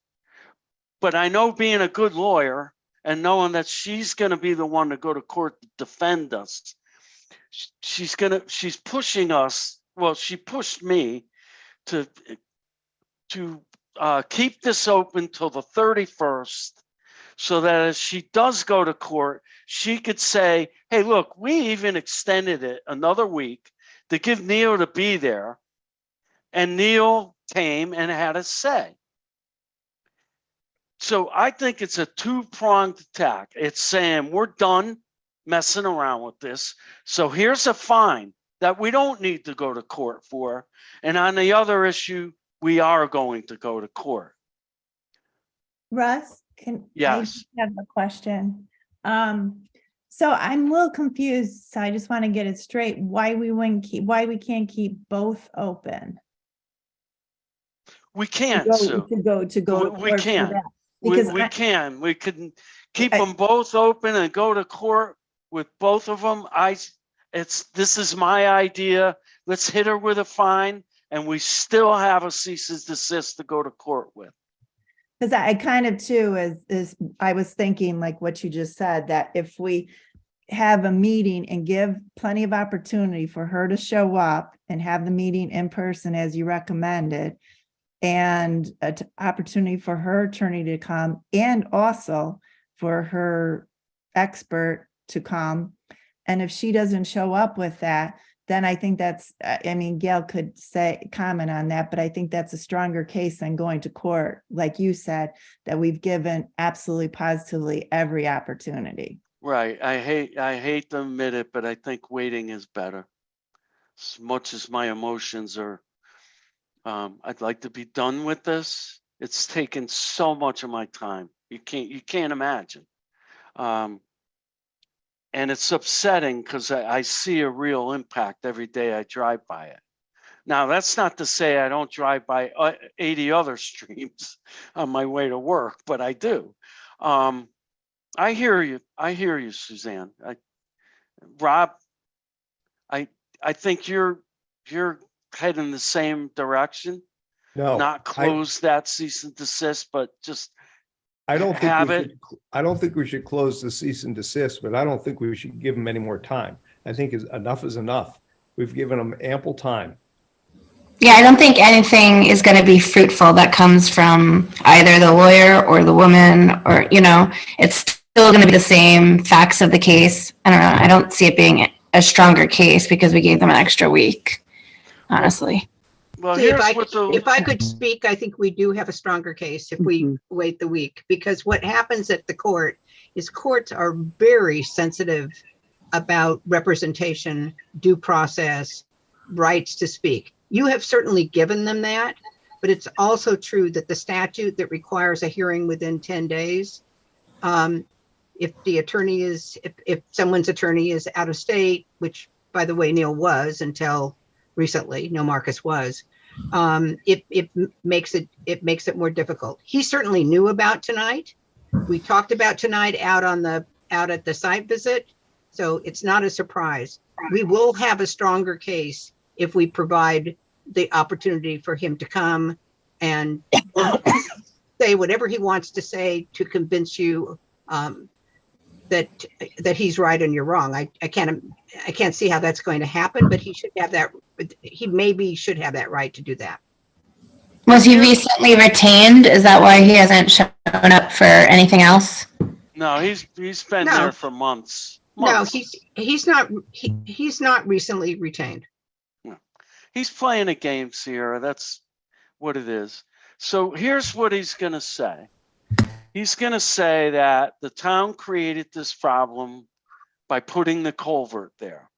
But I know, being a good lawyer and knowing that she's going to be the one to go to court to defend us, she's pushing us. Well, she pushed me to keep this open till the 31st, so that as she does go to court, she could say, hey, look, we even extended it another week to give Neil to be there. And Neil came and had a say. So I think it's a two-pronged attack. It's saying we're done messing around with this. So here's a fine that we don't need to go to court for. And on the other issue, we are going to go to court. Russ, can Yes. I have a question? So I'm a little confused. So I just want to get it straight. Why we can't keep both open? We can't, To Sue. go to We court for can. that. We Because can. We can keep I- them both open and go to court with both of them. This is my idea. Let's hit her with a fine, and we still have a cease and desist to go to court with. Because I kind of too, is I was thinking like what you just said, that if we have a meeting and give plenty of opportunity for her to show up and have the meeting in person as you recommended, and an opportunity for her attorney to come, and also for her expert to come. And if she doesn't show up with that, then I think that's, Gail could comment on that, but I think that's a stronger case than going to court. Like you said, that we've given absolutely positively every opportunity. Right. I hate to admit it, but I think waiting is better. As much as my emotions are, I'd like to be done with this. It's taken so much of my time. You can't imagine. And it's upsetting because I see a real impact every day I drive by it. Now, that's not to say I don't drive by 80 other streams on my way to work, but I do. I hear you. I hear you, Suzanne. Rob, I think you're heading the same direction. No, Not close that cease and desist, but just I don't have think it. I don't think we should close the cease and desist, but I don't think we should give them any more time. I think enough is enough. We've given them ample time. Yeah, I don't think anything is going to be fruitful that comes from either the lawyer or the woman, or, it's still going to be the same facts of the case. I don't know. I don't see it being a stronger case because we gave them an extra week, honestly. Well, See, if here's I, what if I could speak, I think we do have a stronger case if we Mhm. wait the week, because what happens at the court is courts are very sensitive about representation, due process, rights to speak. You have certainly given them that, but it's also true that the statute that requires a hearing within 10 days, if the attorney is, if someone's attorney is out of state, which by the way, Neil was until recently, Neil Marcus was, it makes it more difficult. He certainly knew about tonight. We talked about tonight out at the site visit. So it's not a surprise. We will have a stronger case if we provide the opportunity for him to come and say whatever he wants to say to convince you that he's right and you're wrong. I can't see how that's going to happen, but he should have that. He maybe should have that right to do that. Was he recently retained? Is that why he hasn't shown up for anything else? No, he's been No. there for months. No, months. he's not recently retained. He's playing a game, Sierra. That's what it is. So here's what he's going to say. He's going to say that the town created this problem by putting the culvert there.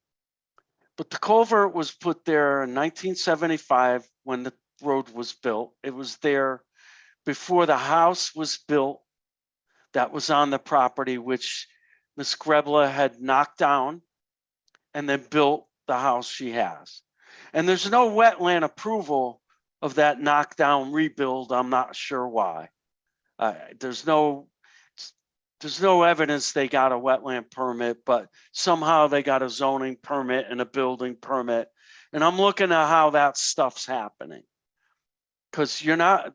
But the culvert was put there in 1975 when the road was built. It was there before the house was built that was on the property, which Ms. Grebla had knocked down and then built the house she has. And there's no wetland approval of that knockdown rebuild. I'm not sure why. There's no evidence they got a wetland permit, but somehow they got a zoning permit and a building permit. And I'm looking at how that stuff's happening. Because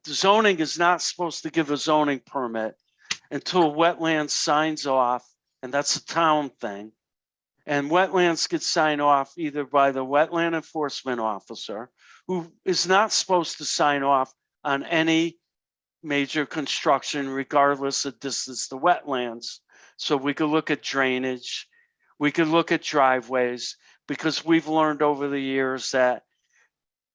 zoning is not supposed to give a zoning permit until wetlands signs off, and that's a town thing. And wetlands get signed off either by the wetland enforcement officer, who is not supposed to sign off on any major construction, regardless of distance to wetlands. So we could look at drainage, we could look at driveways, because we've learned over the years that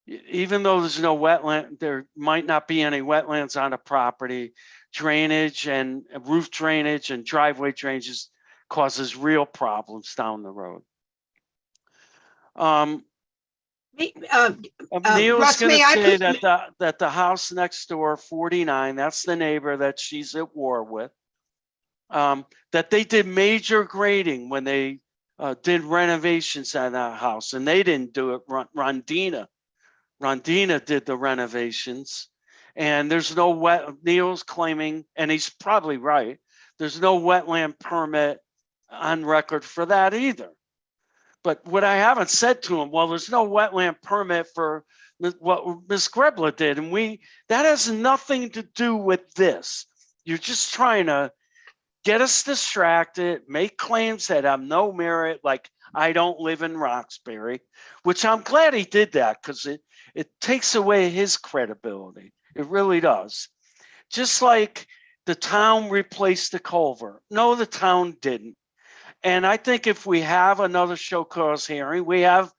even though there's no wetland, there might not be any wetlands on a property. Drainage and roof drainage and driveway drainage causes real problems down the road. Neil's Russ, going may to I say put- that the house next door, 49, that's the neighbor that she's at war with, that they did major grading when they did renovations on that house, and they didn't do it. Rondina did the renovations, and there's no Neil's claiming, and he's probably right, there's no wetland permit on record for that either. But what I haven't said to him, well, there's no wetland permit for what Ms. Grebla did. And that has nothing to do with this. You're just trying to get us distracted, make claims that have no merit, like I don't live in Roxbury, which I'm glad he did that, because it takes away his credibility. It really does. Just like the town replaced the culvert. No, the town didn't. And I think if we have another show cause hearing, we have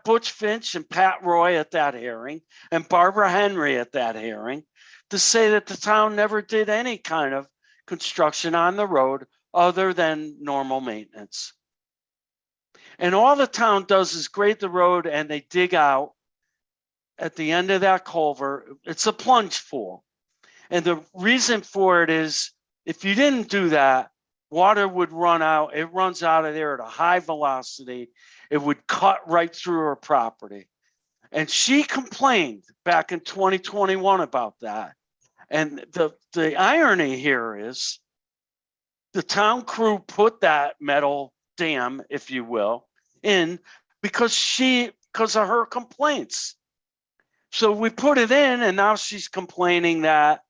Butch Finch and Pat Roy at that hearing and Barbara Henry at that hearing to say that the town never did any kind of construction on the road other than normal maintenance. And all the town does is grade the road, and they dig out at the end of that culvert. It's a plunge pool. And the reason for it is if you didn't do that, water would run out. It runs out of there at a high velocity. It would cut right through her property. And she complained back in 2021 about that. And the irony here is the town crew put that metal dam, if you will, in because of her complaints. So we put it in, and now she's complaining that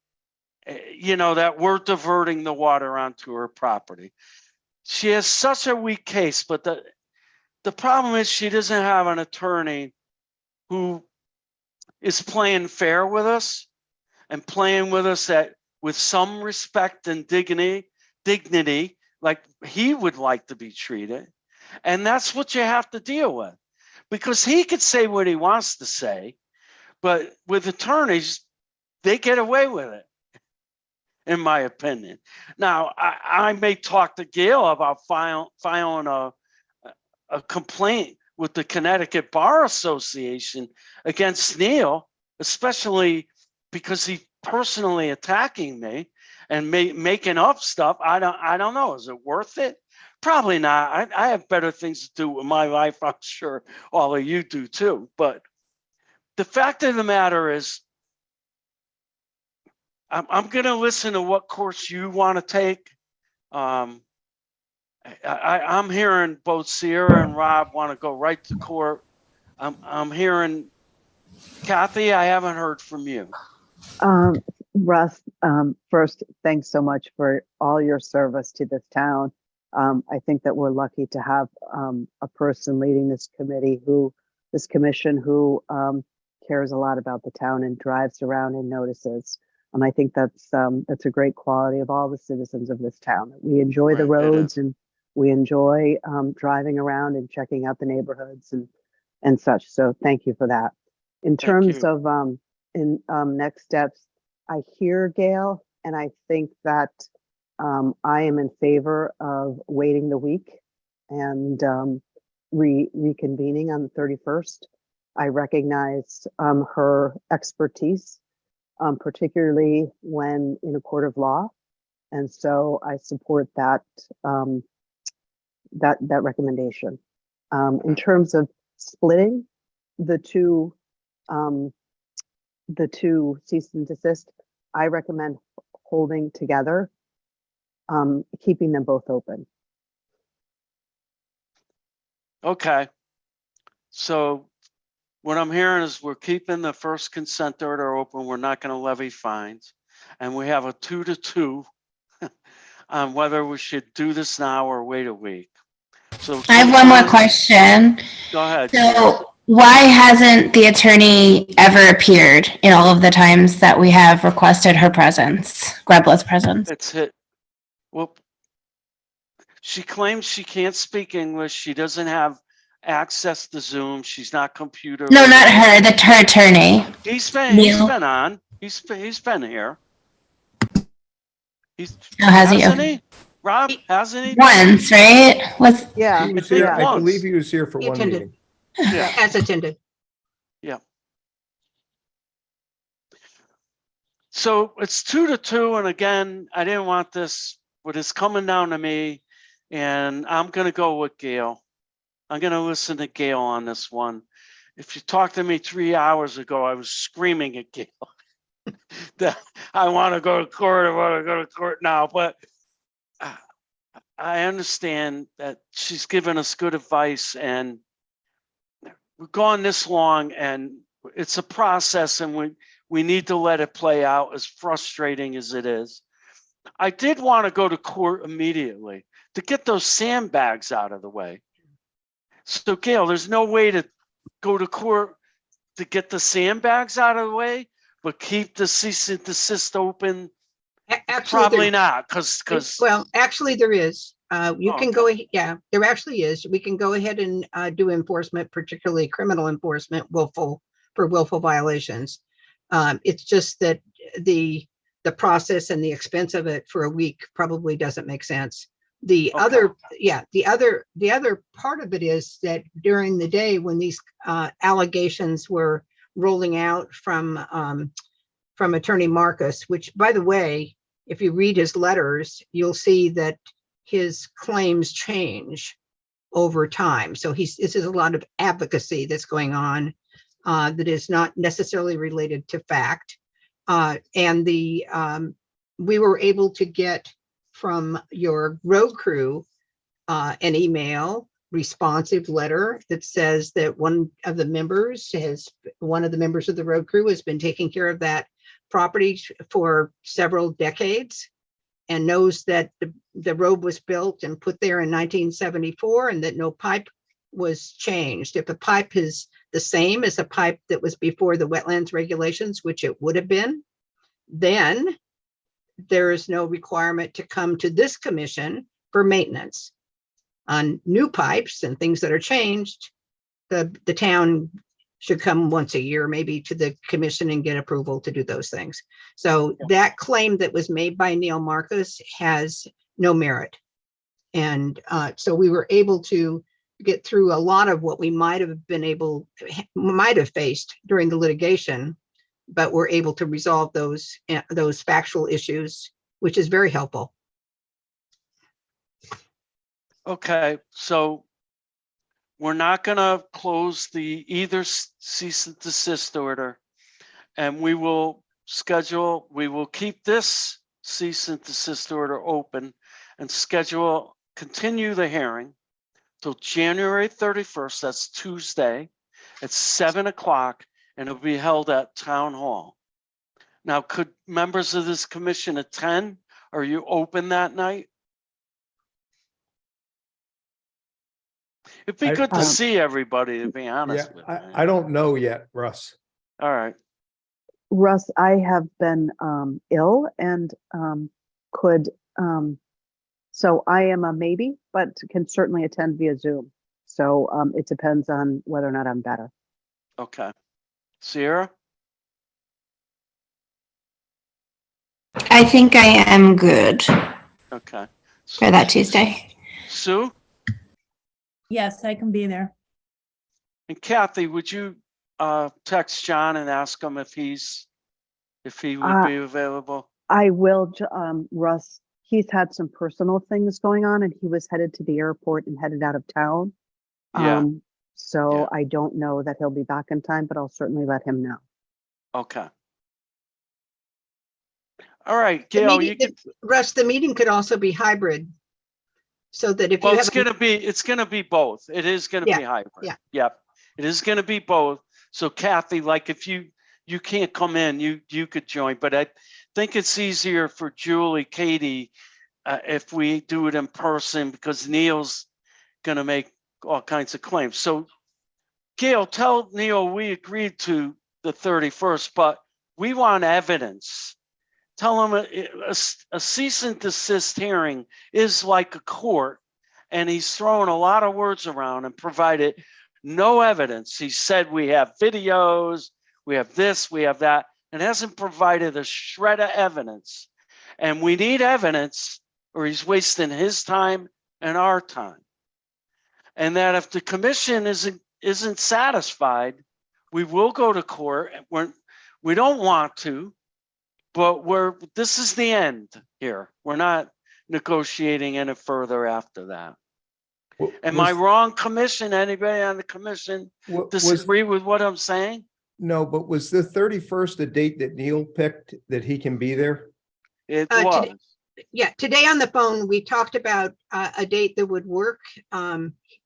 that we're diverting the water onto her property. She has such a weak case, but the problem is she doesn't have an attorney who is playing fair with us and playing with us with some respect and dignity, like he would like to be treated. And that's what you have to deal with, because he could say what he wants to say, but with attorneys, they get away with it, in my opinion. Now, I may talk to Gail about filing a complaint with the Connecticut Bar Association against Neil, especially because he's personally attacking me and making up stuff. I don't know. Is it worth it? Probably not. I have better things to do with my life. I'm sure all of you do too. But the fact of the matter is, I'm going to listen to what course you want to take. I'm hearing both Sierra and Rob want to go right to court. I'm hearing Kathy. I haven't heard from you. Russ, first, thanks so much for all your service to this town. I think that we're lucky to have a person leading this commission who cares a lot about the town and drives around and notices. I think that's a great quality of all the citizens of this town. We enjoy the roads and we enjoy driving around and checking out the neighborhoods and such. So thank you for that. In terms of next steps, I hear Gail, and I think that I am in favor of waiting the week and reconvening on the 31st. I recognize her expertise, particularly when in a court of law, and so I support that that recommendation. In terms of splitting the two cease and desist, I recommend holding together, keeping them both open. Okay. So what I'm hearing is we're keeping the first consent order open. We're not going to levy fines. And we have a 2-2 on whether we should do this now or wait a week. So I have one more question. Go ahead. So why hasn't the attorney ever appeared in all of the times that we have requested her presence, Grebla's presence? It's hit. Well, she claims she can't speak English. She doesn't have access to Zoom. She's not computer. No, not her, her attorney. He's been on. He's been here. Hasn't he? Rob, hasn't he? Once, right? Yeah, He was here. I once. believe he was here for He one attended. meeting. Yeah. Has attended. So it's 2-2, and again, I didn't want this, but it's coming down to me, and I'm going to go with Gail. I'm going to listen to Gail on this one. If you talked to me 3 hours ago, I was screaming at Gail that I want to go to court. I want to go to court now, but I understand that she's given us good advice, and we've gone this long, and it's a process, and we need to let it play out, as frustrating as it is. I did want to go to court immediately to get those sandbags out of the way. So Gail, there's no way to go to court to get the sandbags out of the way, but keep the cease and desist open? Actually, Probably not, because well, actually there is. You can go, okay. yeah, there actually is. We can go ahead and do enforcement, particularly criminal enforcement, willful violations. It's just that the process and the expense of it for a week probably doesn't make sense. The other part of it is that during the day when these allegations were rolling out from Attorney Marcus, which, by the way, if you read his letters, you'll see that his claims change over time. So this is a lot of advocacy that's going on that is not necessarily related to fact. And we were able to get from your road crew an email responsive letter that says that one of the members of the road crew has been taking care of that property for several decades and knows that the road was built and put there in 1974 and that no pipe was changed. If a pipe is the same as a pipe that was before the wetlands regulations, which it would have been, then there is no requirement to come to this commission for maintenance. on new pipes and things that are changed, the town should come once a year, maybe to the commission and get approval to do those things. So that claim that was made by Neil Marcus has no merit. And so we were able to get through a lot of what we might have faced during the litigation, but we're able to resolve those factual issues, which is very helpful. Okay, so we're not gonna close the either cease and desist order, and we will keep this cease and desist order open and continue the hearing till January 31st, that's Tuesday, at 7 o'clock, and it'll be held at Town Hall. Now, could members of this commission attend? Are you open that night? It'd be good to see everybody, to be Yeah, honest with you. I don't know yet, Russ. All right, Russ, I have been ill and could, so I am a maybe, but can certainly attend via Zoom. So it depends on whether or not I'm better. okay. Sierra? I think I am good Okay. for that Tuesday. Sue? Yes, I can be there. And Kathy, would you text John and ask him if he would be available? I will, Russ, he's had some personal things going on and he was headed to the airport and headed out of town. Yeah. So Yeah. I don't know that he'll be back in time, but I'll certainly let him know. Okay. All right, Gail, Russ, the meeting could also be hybrid. So that if well, you it's have, gonna be both. It is gonna Yeah, be hybrid. yeah. Yep. It is gonna be both. So Kathy, like if you can't come in, you could join, but I think it's easier for Julie, Katie, if we do it in person because Neil's gonna make all kinds of claims. So Gail, tell Neil we agreed to the 31st, but we want evidence. Tell him a cease and desist hearing is like a court, and he's throwing a lot of words around and provided no evidence. He said we have videos, we have this, we have that, and hasn't provided a shred of evidence. And we need evidence or he's wasting his time and our time. And that if the commission isn't satisfied, we will go to court. We don't want to, but this is the end here. We're not negotiating any further after that. Am I wrong, commission? Anybody on the commission disagree with what I'm saying? No, but was the 31st a date that Neil picked that he can be there? It was. today on the phone, we talked about a date that would work.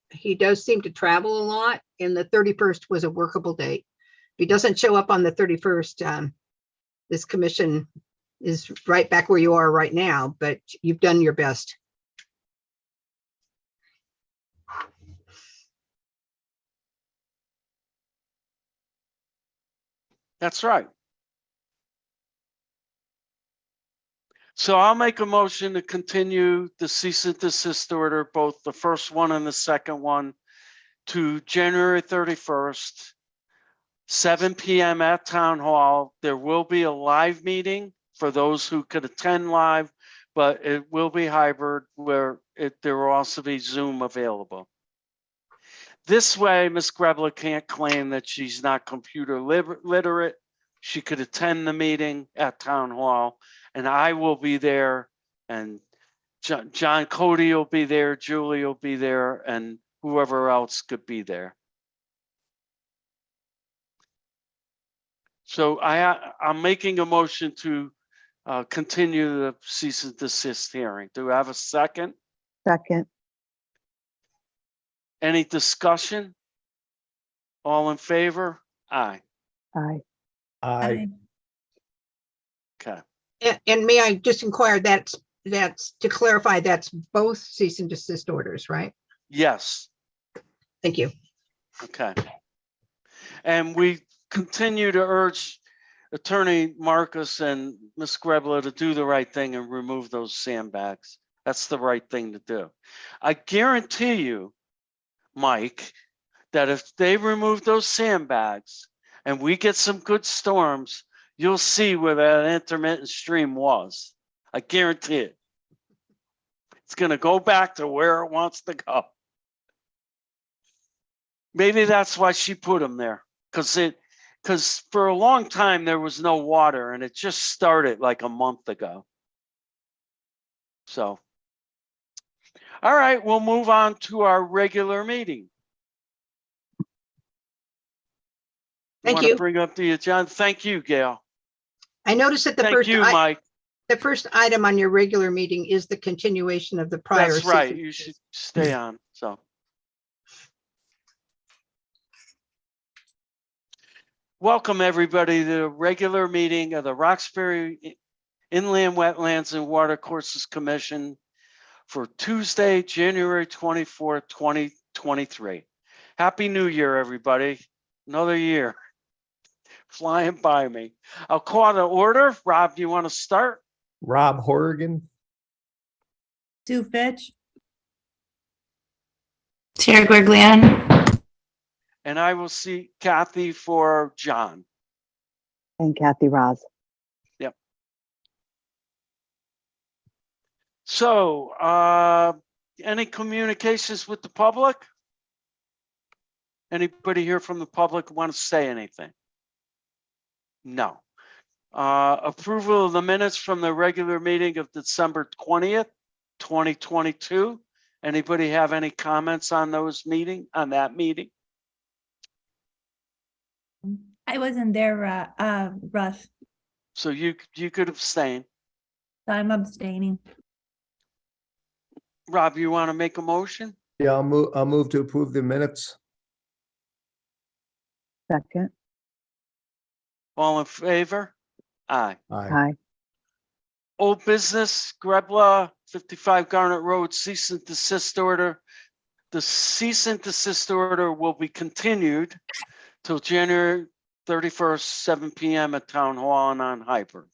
He does seem to travel a lot, and the 31st was a workable date. If he doesn't show up on the 31st, this commission is right back where you are right now, but you've done your best. That's right. So I'll make a motion to continue the cease and desist order, both the first one and the second one, to January 31st, 7 p.m. at Town Hall. There will be a live meeting for those who could attend live, but it will be hybrid where there will also be Zoom available. This way, Ms. Grebler can't claim that she's not computer literate. She could attend the meeting at Town Hall, and I will be there, and John Cody will be there, Julie will be there, and whoever else could be there. So I'm making a motion to continue the cease and desist hearing. Do I have a second? Second. Any discussion? All in favor? Aye. Aye. I Okay. And may I just inquire, that's to clarify, that's both cease and desist orders, right? Yes. Thank you. Okay. And we continue to urge Attorney Marcus and Ms. Grebler to do the right thing and remove those sandbags That's the right thing to do. I guarantee you, Mike, that if they remove those sandbags and we get some good storms, you'll see where that intermittent stream was. I guarantee it. It's going to go back to where it wants to go. Maybe that's why she put them there, because for a long time there was no water, and it just started like a month ago. So, all right, we'll move on to our regular meeting. Thank Want you. to bring up the agenda? Thank you, Gail. I noticed that Thank you, Mike. the first item on your regular meeting is the continuation of the prior. That's right. season. You should stay on. So. Welcome, everybody, to the regular meeting of the Roxbury Inland Wetlands and Watercourses Commission for Tuesday, January 24th, 2023. Happy New Year, everybody. Another year flying by me. I'll call to order. Rob, do you want to start? Rob Horrigan, Sue Fitch, Sarah Griglione. And I will see Kathy for John. And Kathy Roz. So, any communications with the public? Anybody here from the public want to say anything? No. Approval of the minutes from the regular meeting of December 20th, 2022. Anybody have any comments on that meeting? I wasn't there, Russ, So you could abstain. so I'm abstaining. Rob, you want to make a motion? yeah, I'll move to approve the minutes. Second. All in favor? Aye. Aye. Aye. Old business, Grebla, 55 Garnet Road, cease and desist order. The cease and desist order will be continued till January 31st, 7 p.m. at Town Hall and on Hyper.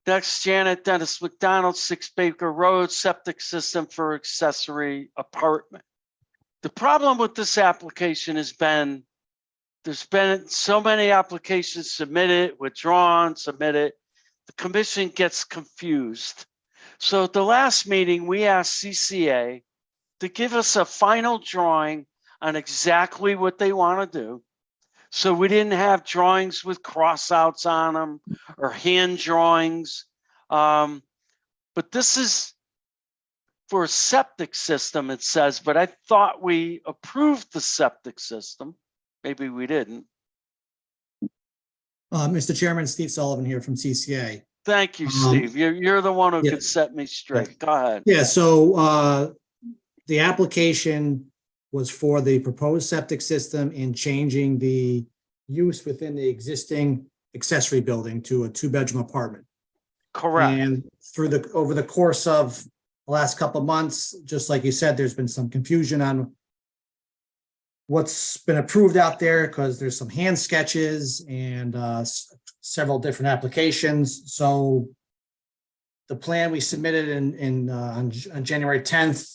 Next, Janet Dennis McDonald, 6 Baker Road, septic system for accessory apartment. The problem with this application has been, there's been so many applications submitted, withdrawn, submitted. The commission gets confused. So at the last meeting, we asked CCA to give us a final drawing on exactly what they want to do. So we didn't have drawings with crossouts on them or hand drawings. But this is for a septic system, it says, but I thought we approved the septic system. Maybe we didn't. Mr. Chairman, Steve Sullivan here from CCA. Thank you, Steve. You're the one who yeah. can set me straight. Go ahead. Yeah, so the application was for the proposed septic system and changing the use within the existing accessory building to a 2-bedroom apartment. Correct. And over the course of the last couple of months, just like you said, there's been some confusion on what's been approved out there because there's some hand sketches and several different applications. So the plan we submitted on January 10th,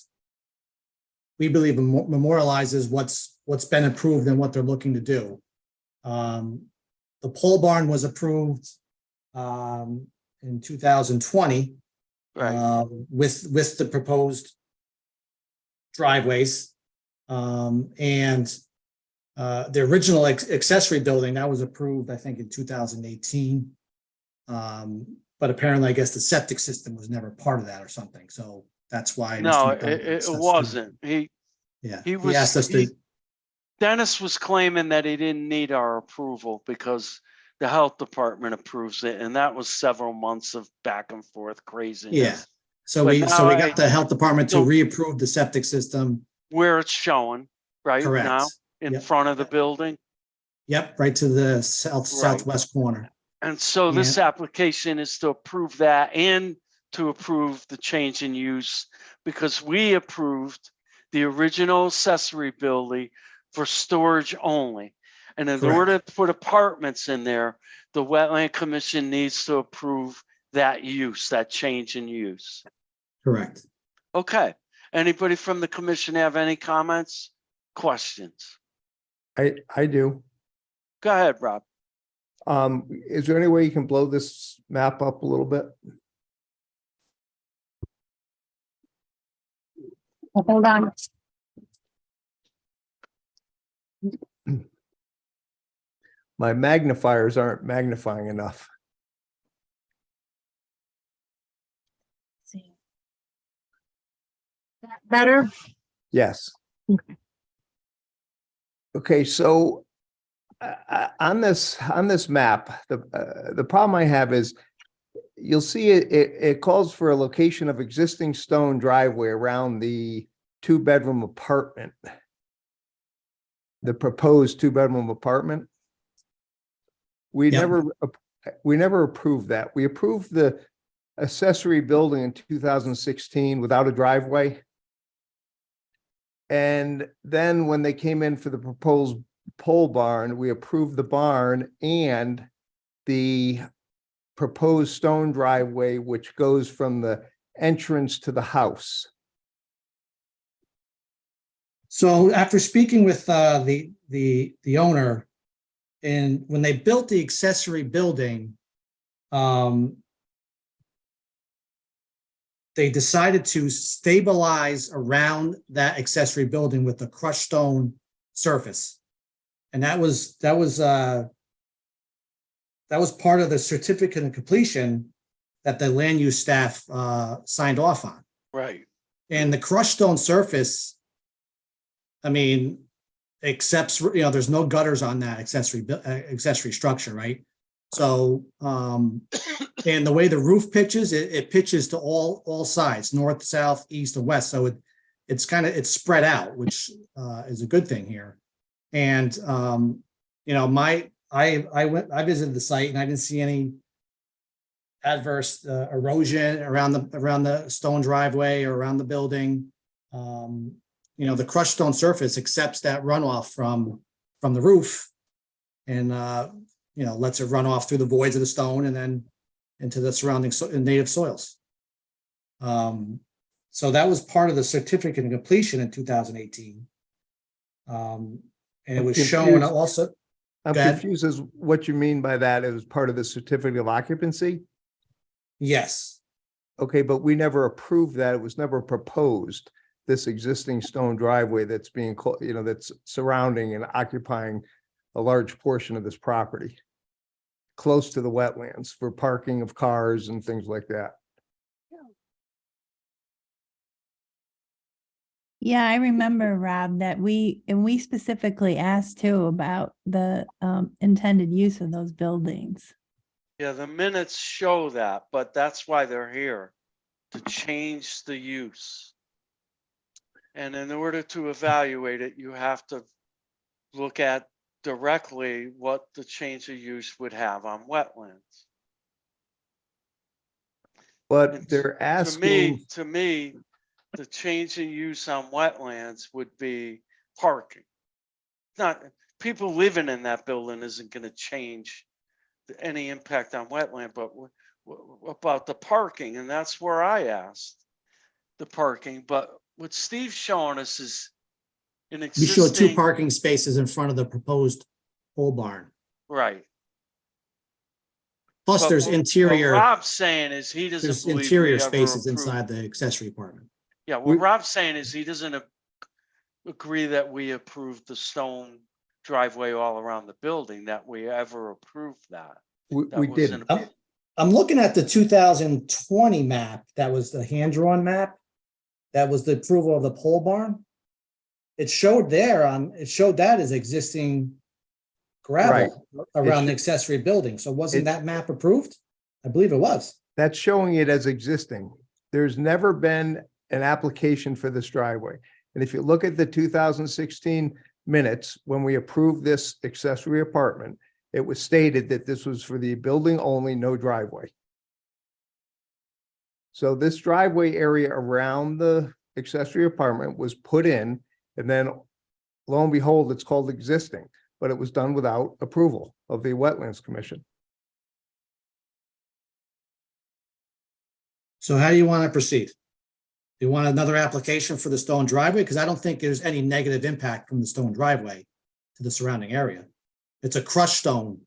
we believe memorializes what's been approved and what they're looking to do. The pole barn was approved in 2020 Right. with the proposed driveways. And the original accessory building that was approved, I think, in 2018. But apparently, I guess the septic system was never part of that or something. So that's why. No, Mr. McDonald it asked us to- wasn't. He asked us to. Dennis was claiming that he didn't need our approval because the health department approves it, and that was several months of back and forth craziness. Yeah. So But we now got the health department to so- reapprove the septic system. Where it's showing, right Correct. now, in Yep. front of the building. Yep, right to the southwest corner. And so this application is to approve that and to approve the change in use, because we approved the original accessory building for storage only. And in Correct. order to put apartments in there, the Wetland Commission needs to approve that use, that change in use. Correct. Okay. Anybody from the commission have any comments, questions? I do. Go ahead, Rob. Is there any way you can blow this map up a little bit? Hold on. My magnifiers aren't magnifying enough. Better? Yes. Okay. Okay, so on this map, the problem I have is you'll see it calls for a location of existing stone driveway around the 2-bedroom apartment. The proposed 2-bedroom apartment. We Yep. never approved that. We approved the accessory building in 2016 without a driveway. And then when they came in for the proposed pole barn, we approved the barn and the proposed stone driveway, which goes from the entrance to the house. So after speaking with the owner, and when they built the accessory building, they decided to stabilize around that accessory building with the crushed stone surface. And that was part of the certificate of completion that the land use staff signed off on. Right. And the crushed stone surface, I mean, accepts, there's no gutters on that accessory structure, right? So, and the way the roof pitches, it pitches to all sides, north, south, east, and west. So it's spread out, which is a good thing here. And I visited the site and I didn't see any adverse erosion around the stone driveway or around the building. The crushed stone surface accepts that runoff from the roof and lets it run off through the voids of the stone and then into the surrounding native soils. So that was part of the certificate of completion in 2018. And it was shown also. I'm Go ahead. confused as what you mean by that as part of the certificate of occupancy. Yes. Okay, but we never approved that. It was never proposed. This existing stone driveway that's being, that's surrounding and occupying a large portion of this property, close to the wetlands for parking of cars and things like that. Yeah, I remember, Rob, that we specifically asked too about the intended use of those buildings. Yeah, the minutes show that, but that's why they're here, to change the use. And in order to evaluate it, you have to look at directly what the change of use would have on wetlands. But And they're asking, To me, the change in use on wetlands would be parking. Not people living in that building isn't going to change any impact on wetland, but about the parking, and that's where I asked the parking. But what Steve's showing us is an We existing. showed 2 parking spaces in front of the proposed pole barn. Right. Plus, But there's what interior. Rob's saying is he doesn't There's believe interior we ever spaces approved- inside the accessory apartment. Yeah, what Rob's saying is he doesn't agree that we approved the stone driveway all around the building, that we ever approved that. we was didn't. an- I'm looking at the 2020 map. That was the hand-drawn map. That was the approval of the pole barn. It showed that as existing gravel around the accessory building. So wasn't that map approved? I believe it was. That's showing it as existing. There's never been an application for this driveway. And if you look at the 2016 minutes, when we approved this accessory apartment, it was stated that this was for the building only, no driveway. So this driveway area around the accessory apartment was put in, and then lo and behold, it's called existing, but it was done without approval of the Wetlands Commission. So how do you want to proceed? Do you want another application for the stone driveway? Because I don't think there's any negative impact from the stone driveway to the surrounding area. It's a crushed stone,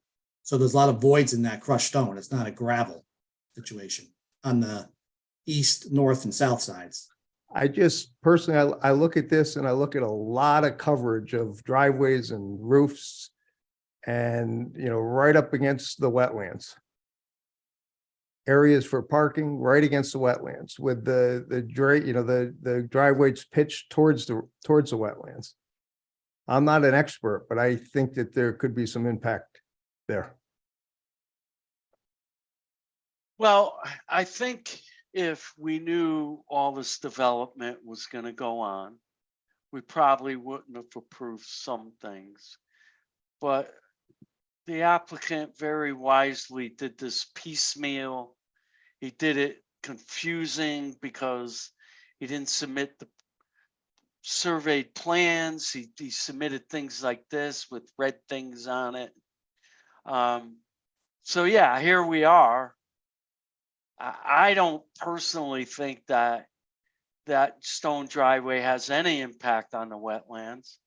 so there's a lot of voids in that crushed stone. It's not a gravel situation on the east, north, and south sides. I just personally, I look at this and I look at a lot of coverage of driveways and roofs and, you know, right up against the wetlands. Areas for parking right against the wetlands with the driveways pitched towards the wetlands. I'm not an expert, but I think that there could be some impact there. Well, I think if we knew all this development was going to go on, we probably wouldn't have approved some things. But the applicant very wisely did this piecemeal. He did it confusing because he didn't submit the surveyed plans. He submitted things like this with red things on it. So yeah, here we are. I don't personally think that that stone driveway has any impact on the wetlands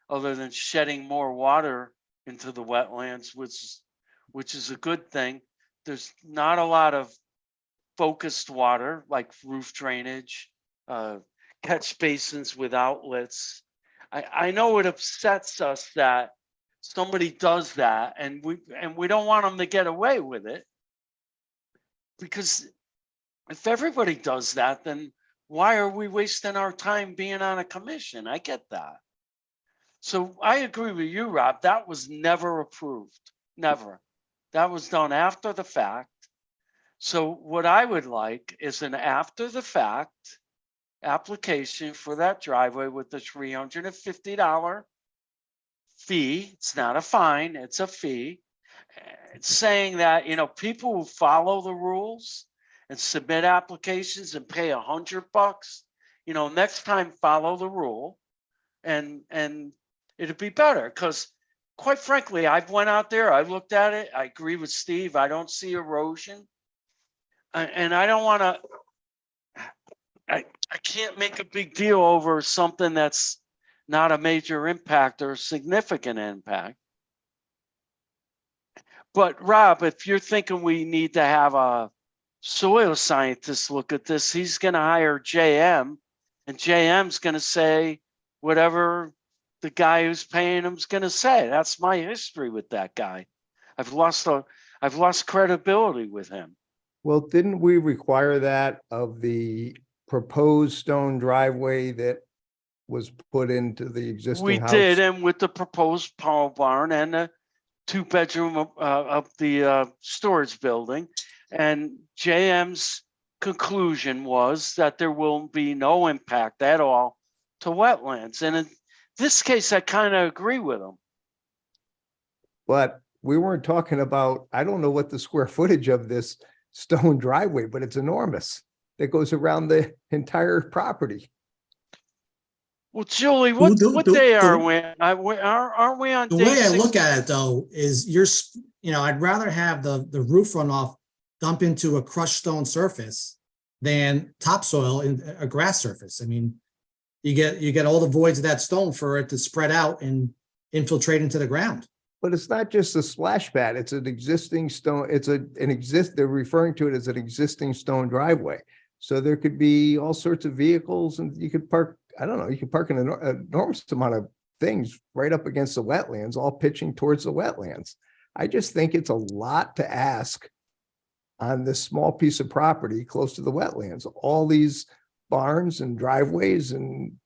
other than shedding more water into the wetlands, which is a good thing. There's not a lot of focused water like roof drainage, catch basins with outlets. I know it upsets us that somebody does that, and we don't want them to get away with it, because if everybody does that, then why are we wasting our time being on a commission? I get that. So I agree with you, Rob. That was never approved. Never. That was done after the fact. So what I would like is an after the fact application for that driveway with the $350 fee. It's not a fine, it's a fee. It's saying that, you know, people who follow the rules and submit applications and pay $100, you know, next time follow the rule and it'd be better. Because quite frankly, I've went out there, I looked at it, I agree with Steve, I don't see erosion. And I don't want to, I can't make a big deal over something that's not a major impact or significant impact. But Rob, if you're thinking we need to have a soil scientist look at this, he's going to hire JM, and JM's going to say whatever the guy who's paying him's going to say. That's my history with that guy. I've lost credibility with him. Well, didn't we require that of the proposed stone driveway that was put into the existing house? We did, and with the proposed pole barn and the 2-bedroom of the storage building, and JM's conclusion was that there will be no impact at all to wetlands. And in this case, I kind of agree with him. But we weren't talking about, I don't know what the square footage of this stone driveway, but it's enormous. That goes around the entire property. Well, Julie, what The- day the- are we? Aren't we on The day way I 6? look at it though, is I'd rather have the roof runoff dump into a crushed stone surface than topsoil in a grass surface. I mean, you get all the voids of that stone for it to spread out and infiltrate into the ground. But it's not just a splash pad. It's an existing stone. They're referring to it as an existing stone driveway. So there could be all sorts of vehicles and you could park, I don't know, you could park an enormous amount of things right up against the wetlands, all pitching towards the wetlands. I just think it's a lot to ask on this small piece of property close to the wetlands, all these barns and driveways and,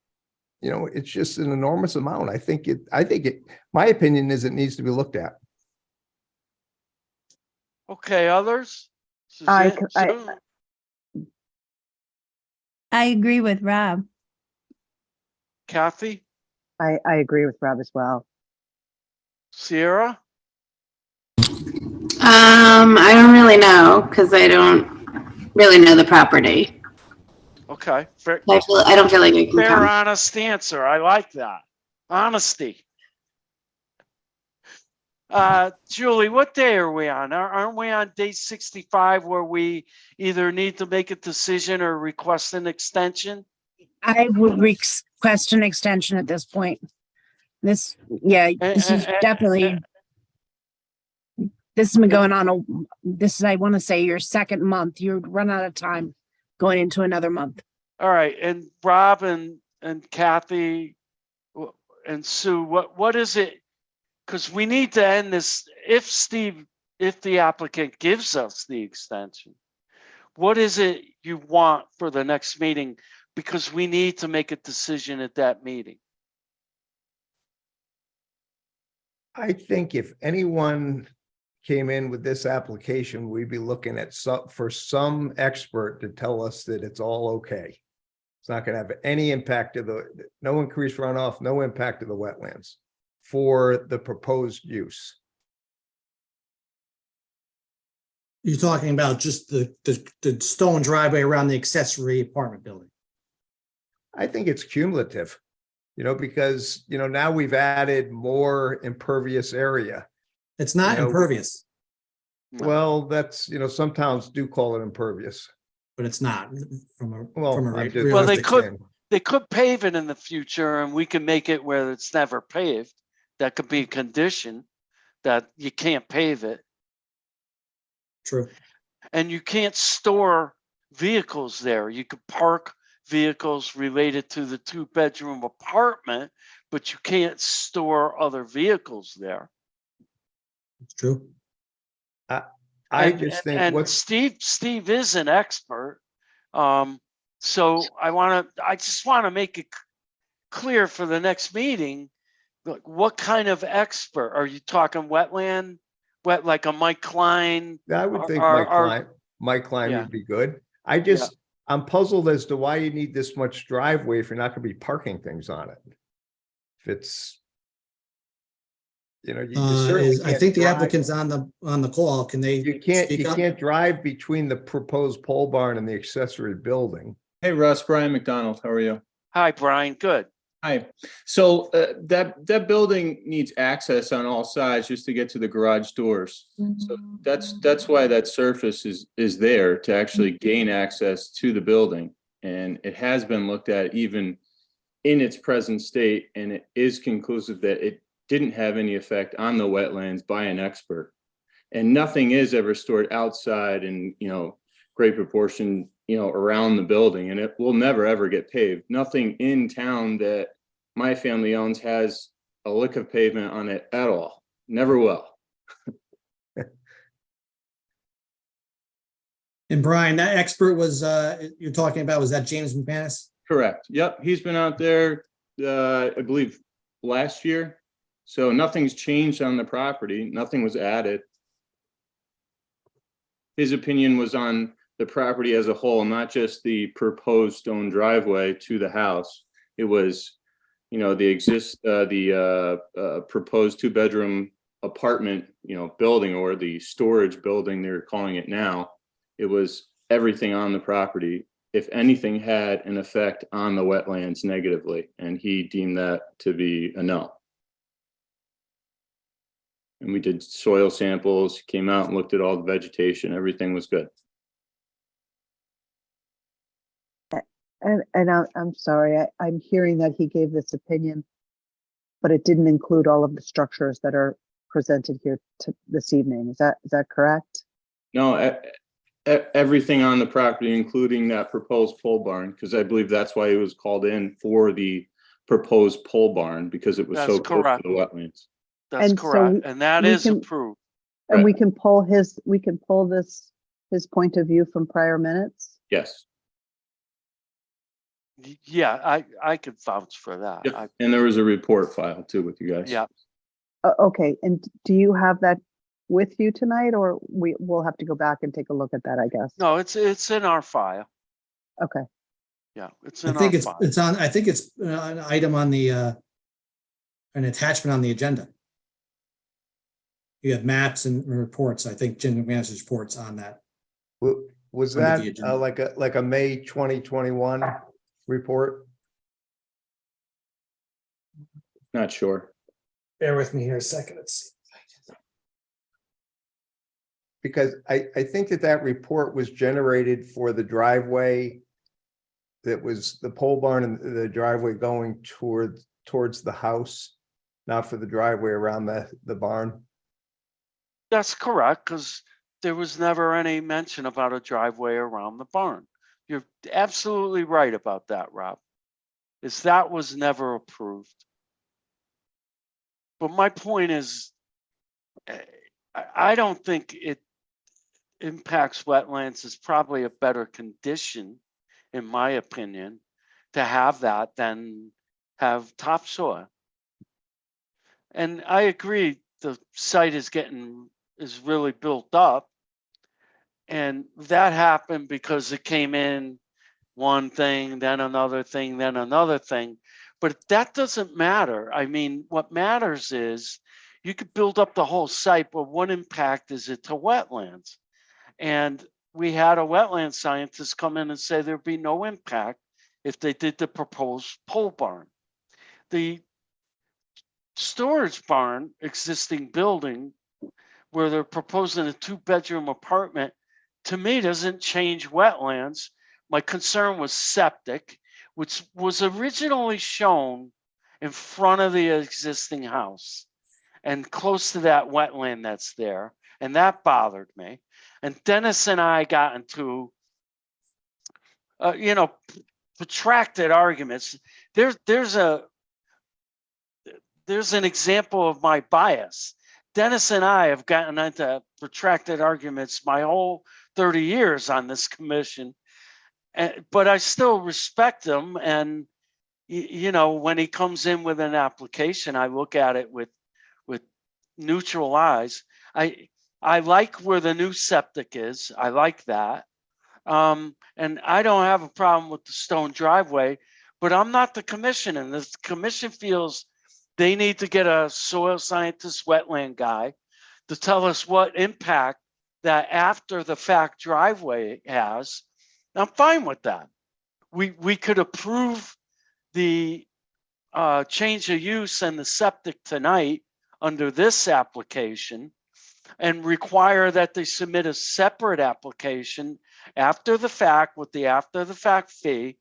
you know, it's just an enormous amount. My opinion is it needs to be looked at. Okay, others? I- Suzanne? I agree with Rob. Kathy? I agree with Rob as well. Sierra? I don't really know because I don't really know the property. Okay, fair, I don't feel like I can fair, comment. honest answer. I like that. Honesty. Julie, what day are we on? Aren't we on day 65 where we either need to make a decision or request an extension? I would request an extension at this point. This is definitely, this has been going on, this is, I want to say, your second month. You'd run out of time going into another month. All right, and Rob and Kathy and Sue, what is it? Because we need to end this, if the applicant gives us the extension, what is it you want for the next meeting? Because we need to make a decision at that meeting. I think if anyone came in with this application, we'd be looking at some expert to tell us that it's all okay. It's not gonna have any impact to no increased runoff, no impact to the wetlands for the proposed use. You're talking about just the stone driveway around the accessory apartment building. I think it's cumulative, because, now we've added more impervious area. It's not impervious, No. Well, that's, some towns do call it impervious. but it's not from a, Well, from a I'm just- Well, they realistic could- standpoint. They could pave it in the future and we can make it where it's never paved. That could be a condition that you can't pave it. True. And you can't store vehicles there. You could park vehicles related to the 2-bedroom apartment, but you can't store other vehicles there. It's true. I And- just think and what's, Steve is an expert. So I just want to make it clear for the next meeting, like what kind of expert? Are you talking wetland, like a Mike Klein? I would think are- Mike Klein Yeah. would be good. I'm puzzled as to why you need this much driveway if you're not gonna be parking things on it. If it's, you certainly I can't think the drive- applicant's on the call. Can they? You can't speak up? drive between the proposed pole barn and the accessory building. Hey Russ, Brian McDonald, how are you? Hi, Brian, good. Hi. So that building needs access on all sides just to get to the garage doors. So that's why that surface is there to actually gain access to the building. And it has been looked at even in its present state, and it is conclusive that it didn't have any effect on the wetlands by an expert. And nothing is ever stored outside in, great proportion, around the building, and it will never, ever get paved. Nothing in town that my family owns has a lick of pavement on it at all. Never will. And Brian, that expert was, you're talking about, was that James McManus? Correct. Yep. He's been out there, I believe, last year. So nothing's changed on the property. Nothing was added. His opinion was on the property as a whole, not just the proposed stone driveway to the house. It was, the proposed 2-bedroom apartment, building, or the storage building they're calling it now. It was everything on the property, if anything had an effect on the wetlands negatively, and he deemed that to be a no. And we did soil samples, came out and looked at all the vegetation, everything was good. And I'm sorry, I'm hearing that he gave this opinion, but it didn't include all of the structures that are presented here this evening. Is that correct? No, everything on the property, including that proposed pole barn, because I believe that's why he was called in for the proposed pole barn, because it was so That's close to correct. the wetlands. That's And so correct. And that we is can- approved. And Right. we can pull his point of view from prior minutes? Yes. Yeah, I could vouch for that. Yep. And there was a report filed too with you guys. Yeah. Okay, and do you have that with you tonight, or we'll have to go back and take a look at that, I guess? No, it's in our file. Okay, Yeah, it's I in think our it's, file. it's on, I think it's an item on the, an attachment on the agenda. You have maps and reports. I think Jim McManus' reports on that. Was Under that the agenda. like a May 2021 report? Not sure. Bear with me here a second. Let's see. because I think that report was generated for the driveway that was the pole barn and the driveway going towards the house, not for the driveway around the barn. That's correct, because there was never any mention about a driveway around the barn. You're absolutely right about that, Rob. That was never approved. But my point is, I don't think it impacts wetlands. Is probably a better condition, in my opinion, to have that than have topsoil. And I agree, the site is really built up. And that happened because it came in one thing, then another thing, then another thing. But that doesn't matter. I mean, what matters is you could build up the whole site, but what impact is it to wetlands? And we had a wetland scientist come in and say there'd be no impact if they did the proposed pole barn. The storage barn, existing building, where they're proposing a 2-bedroom apartment, to me doesn't change wetlands. My concern was septic, which was originally shown in front of the existing house and close to that wetland that's there. And that bothered me. And Dennis and I got into, protracted arguments. There's an example of my bias. Dennis and I have gotten into protracted arguments my whole 30 years on this commission, but I still respect him. And, when he comes in with an application, I look at it with neutral eyes. I like where the new septic is. I like that. And I don't have a problem with the stone driveway, but I'm not the commission, and the commission feels they need to get a soil scientist, wetland guy to tell us what impact that after the fact driveway has. I'm fine with that. We could approve the change of use and the septic tonight under this application and require that they submit a separate application after the fact with the after the fact fee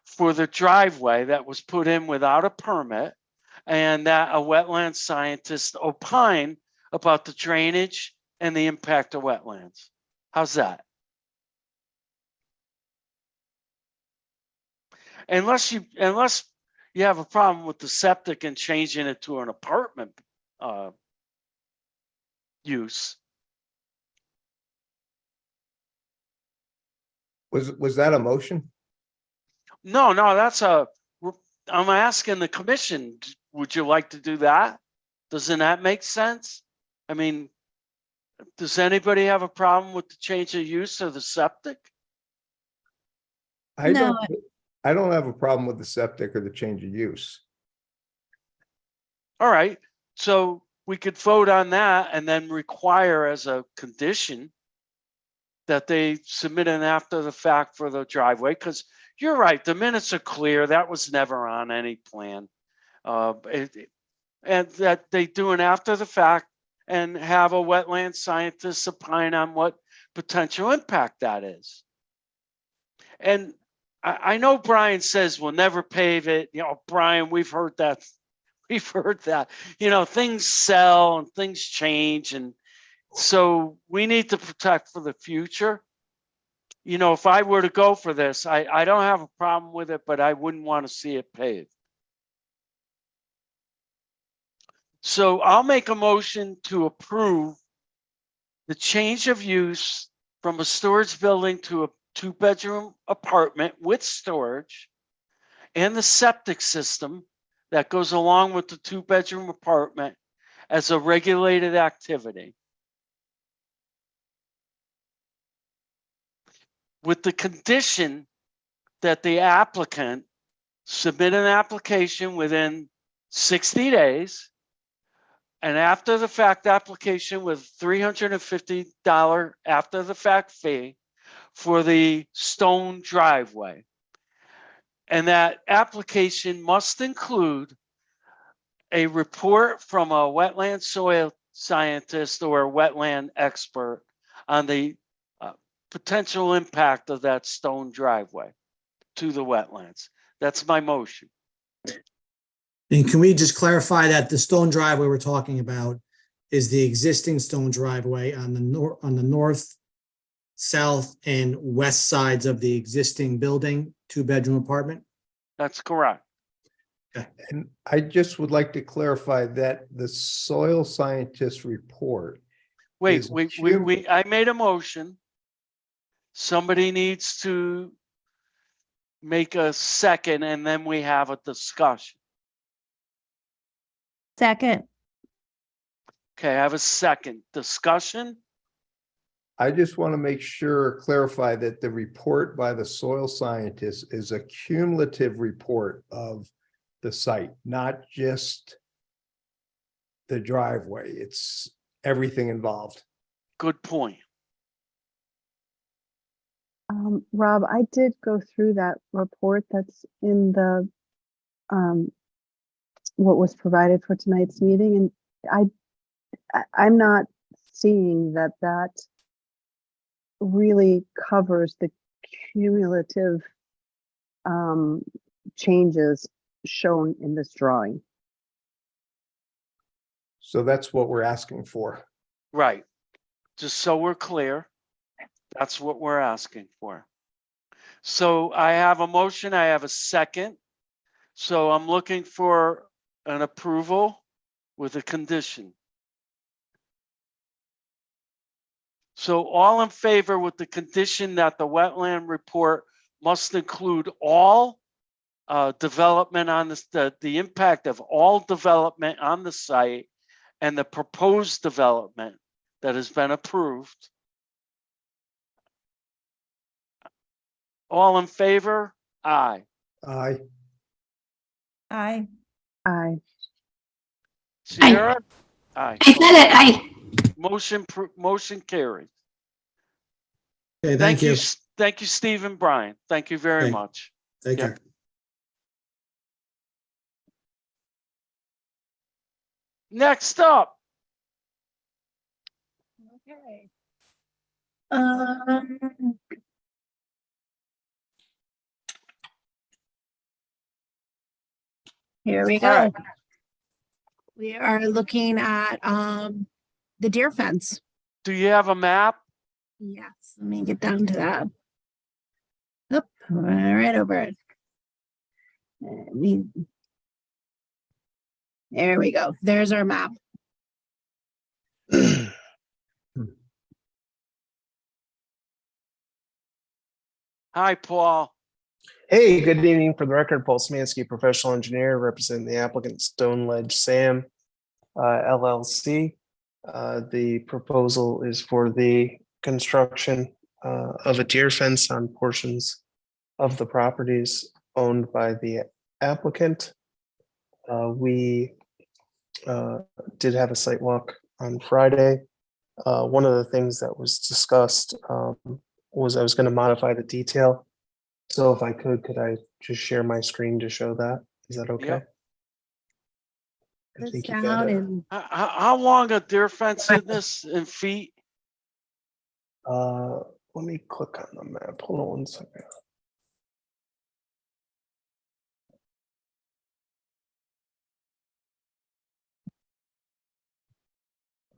for the driveway that was put in without a permit, and that a wetland scientist opine about the drainage and the impact of wetlands. How's that? Unless you have a problem with the septic and changing it to an apartment use. Was that a motion? No, I'm asking the commission, would you like to do that? Doesn't that make sense? I mean, does anybody have a problem with the change of use of the septic? I No. don't have a problem with the septic or the change of use. All right, so we could vote on that and then require as a condition that they submit an after the fact for the driveway, because you're right, the minutes are clear. That was never on any plan. And that they do an after the fact and have a wetland scientist opine on what potential impact that is. And I know Brian says we'll never pave it. Brian, we've heard that. We've heard that. Things sell and things change. And so we need to protect for the future. If I were to go for this, I don't have a problem with it, but I wouldn't want to see it paved. So I'll make a motion to approve the change of use from a storage building to a 2-bedroom apartment with storage and the septic system that goes along with the 2-bedroom apartment as a regulated activity, with the condition that the applicant submit an application within 60 days, an after the fact application with $350 after the fact fee for the stone driveway. And that application must include a report from a wetland soil scientist or a wetland expert on the potential impact of that stone driveway to the wetlands. That's my motion. And can we just clarify that the stone driveway we're talking about is the existing stone driveway on the north, south, and west sides of the existing building, 2-bedroom apartment? That's correct. And I just would like to clarify that the soil scientist report. Wait, is I made a motion. Somebody needs to make a second and then we have a discussion. Second. Okay, I have a second discussion. I just want to make sure, clarify that the report by the soil scientist is a cumulative report of the site, not just the driveway. It's everything involved. Good point. Rob, I did go through that report that's in the, what was provided for tonight's meeting, and I'm not seeing that really covers the cumulative changes shown in this drawing. So that's what we're asking for. Right. Just so we're clear, that's what we're asking for. So I have a motion, I have a second. So I'm looking for an approval with a condition. So all in favor with the condition that the wetland report must include all development on the impact of all development on the site and the proposed development that has been approved. All in favor? Aye. Aye. Aye. Aye. Sierra? Aye. I said it. Motion carried. Okay, thank you. Thank you, Steve and Brian. Thank you very Okay. much. Take Yeah. care. Next up, Okay. Um, Here we All right. go. We are looking at the deer fence. do you have a map? Yes, let me get down to that. Up, right over it. There we go. There's our map. Hi, Paul. Hey, good evening. For the record, Paul Smansky, professional engineer, representing the applicant Stone Ledge Sam LLC. The proposal is for the construction of a deer fence on portions of the properties owned by the applicant. We did have a site walk on Friday. One of the things that was discussed was I was going to modify the detail. So if I could I just share my screen to show that? Is that okay? Yep. I This think you got down it. and How long a deer fence is this in feet? Let me click on the map. Hold on one second.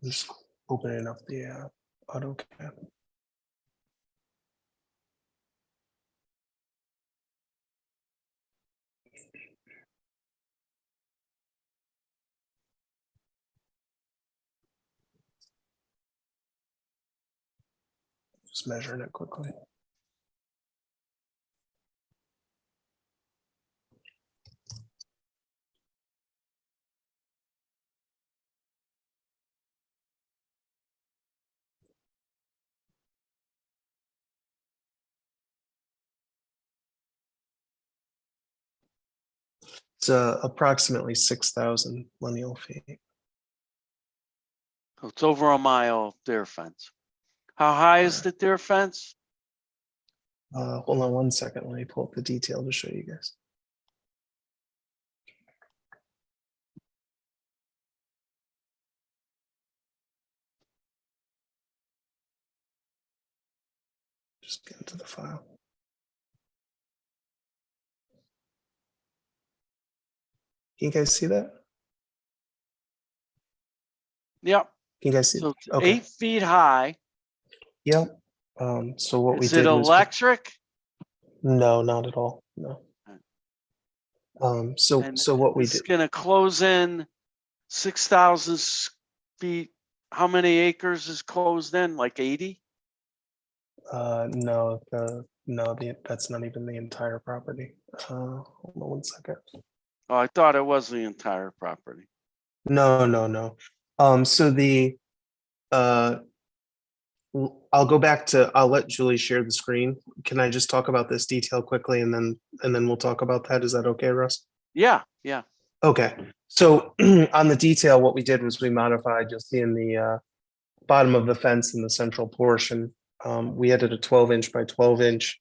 Just opening up the AutoCAD. Just measuring it quickly. It's approximately 6,000 lineal feet. It's over a mile deer fence. How high is the deer fence? Hold on one second. Let me pull up the detail to show you guys. just get into the file. Can you guys see that? Yep. Can you guys see? So it's Okay. 8 feet high. Yep. So what we Is it did was electric? no, not at all. No. So And what we it's did, gonna close in 6,000 feet. How many acres is closed in? Like 80? no, that's not even the entire property. Hold on one second. Oh, I thought it was the entire property. No. So I'll go back to, I'll let Julie share the screen. Can I just talk about this detail quickly and then we'll talk about that? Is that okay, Russ? Yeah. Okay, so on the detail, what we did was we modified, you'll see in the bottom of the fence in the central portion, we added a 12-inch by 12-inch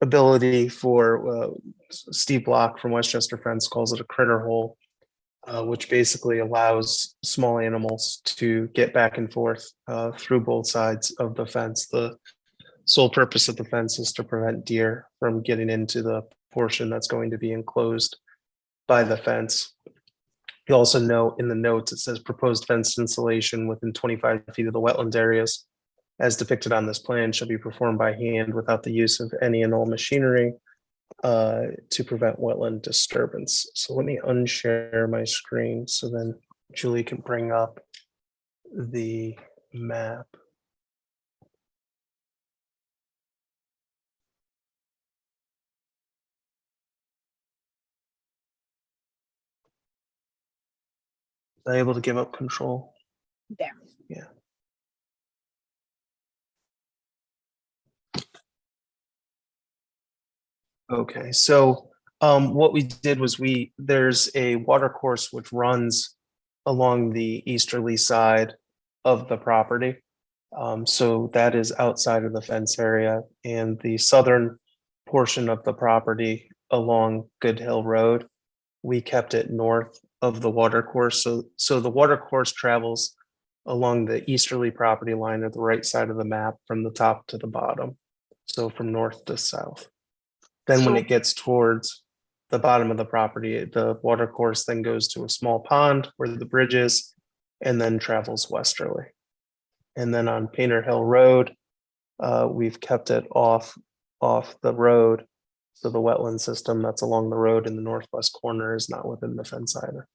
ability for Steve Block from Westchester Fence calls it a critter hole, which basically allows small animals to get back and forth through both sides of the fence. The sole purpose of the fence is to prevent deer from getting into the portion that's going to be enclosed by the fence. You also know in the notes, it says proposed fence installation within 25 feet of the wetland areas as depicted on this plan shall be performed by hand without the use of any and all machinery to prevent wetland disturbance. So let me unshare my screen so then Julie can bring up the map. Was I able to give up control? There. Yeah. Okay, so what we did was there's a water course which runs along the easterly side of the property. So that is outside of the fence area, and the southern portion of the property along Good Hill Road, we kept it north of the water course. So the water course travels along the easterly property line at the right side of the map from the top to the bottom. So from north to south. Then when So- it gets towards the bottom of the property, the water course then goes to a small pond where the bridge is and then travels westerly. And then on Painter Hill Road, we've kept it off the road. So the wetland system that's along the road in the northwest corner is not within the fence either,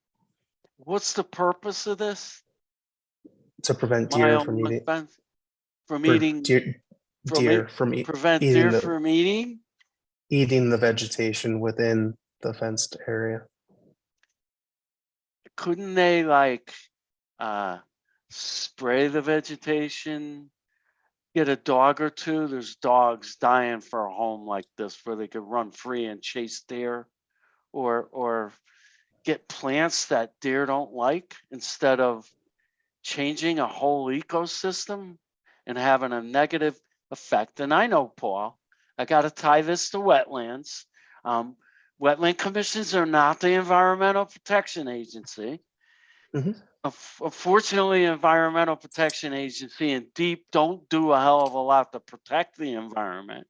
What's the purpose of this? to prevent deer from eating. From for eating, deer from prevent eating deer the from eating? eating the vegetation within the fenced area. Couldn't they like spray the vegetation? Get a dog or two? There's dogs dying for a home like this where they could run free and chase deer, or get plants that deer don't like instead of changing a whole ecosystem and having a negative effect. And I know, Paul, I got to tie this to wetlands. Wetland commissions are not the Environmental Protection Agency. Mhm. Unfortunately, Environmental Protection Agency and DEEP don't do a hell of a lot to protect the environment,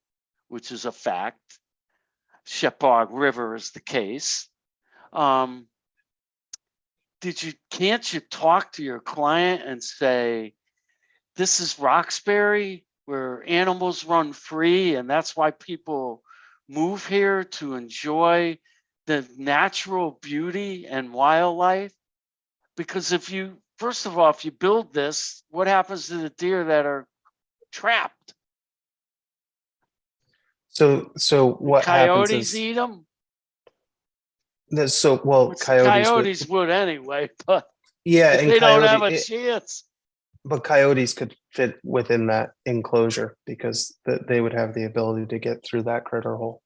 which is a fact. Shepard River is the case. Can't you talk to your client and say, this is Roxbury where animals run free, and that's why people move here to enjoy the natural beauty and wildlife? Because first of all, if you build this, what happens to the deer that are trapped? So what happens Coyotes is eat them? coyotes Would anyway, but yeah, and they don't have a chance. but coyotes could fit within that enclosure because they would have the ability to get through that critter hole.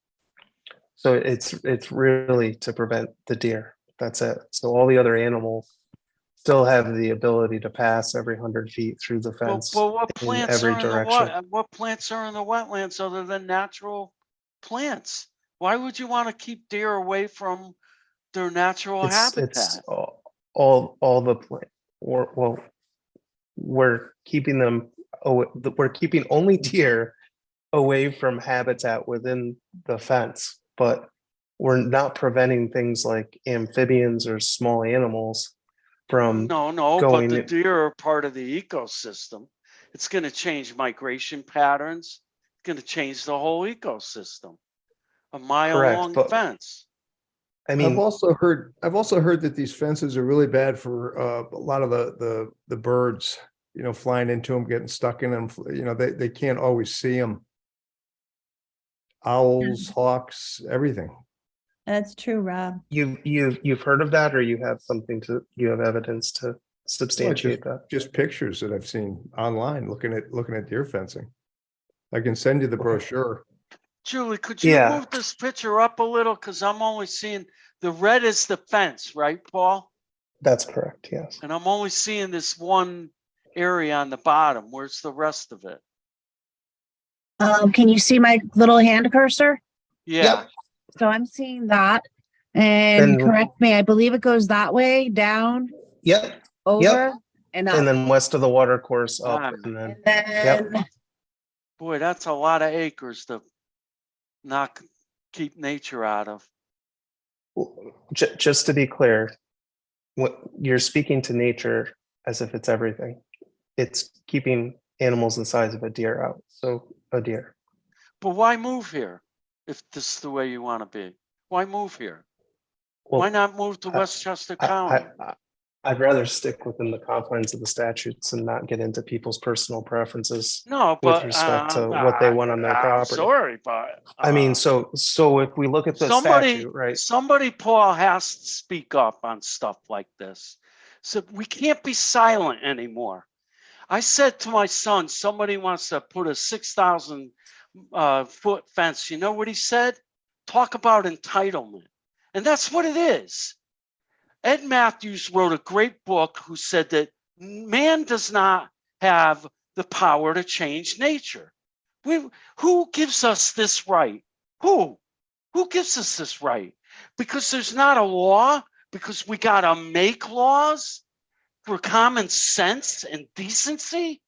So it's really to prevent the deer. That's it. So all the other animals still have the ability to pass every 100 feet through the fence But what in plants every are in direction. what plants are in the wetlands other than natural plants? Why would you want to keep deer away from their natural It's habitat? all the plant. We're keeping them. We're keeping only deer away from habitat within the fence, but we're not preventing things like amphibians or small animals from No, but going the in. deer are part of the ecosystem. It's going to change migration patterns. It's going to change the whole ecosystem. A mile Correct, long but fence. I I've mean, also heard that these fences are really bad for a lot of the birds, flying into them, getting stuck in them. They can't always see them. Owls, hawks, everything. That's true, Rob. you've heard of that, or you have evidence to Well, substantiate that? just pictures that I've seen online looking at deer fencing. I can send you the brochure. Julie, could you Yeah, move this picture up a little? Because I'm only seeing the red is the fence, right, Paul? that's correct. Yes. And I'm only seeing this one area on the bottom. Where's the rest of it? Can you see my little hand cursor? Yeah. So I'm seeing that. And Then- correct me, I believe it goes that way, down, Yep. over, and up. And then west of the water course up, Ah. and then And then, Boy, that's a lot of acres to not keep nature out of. just to be clear, what you're speaking to nature as if it's everything. It's keeping animals the size of a deer out. So a deer. But why move here if this is the way you want to be? Why move here? Well, Why not move to I- Westchester County? I'd rather stick within the confines of the statutes and not get into people's personal preferences No, with but respect to what they want on their I'm property. sorry, but I mean, so if we look at the somebody, statute, right? somebody, Paul, has to speak up on stuff like this. So we can't be silent anymore. I said to my son, somebody wants to put a 6,000 foot fence. You know what he said? Talk about entitlement. And that's what it is. Ed Matthews wrote a great book who said that man does not have the power to change nature. Who gives us this right? Who? Who gives us this right? Because there's not a law, because we got to make laws for common sense and decency.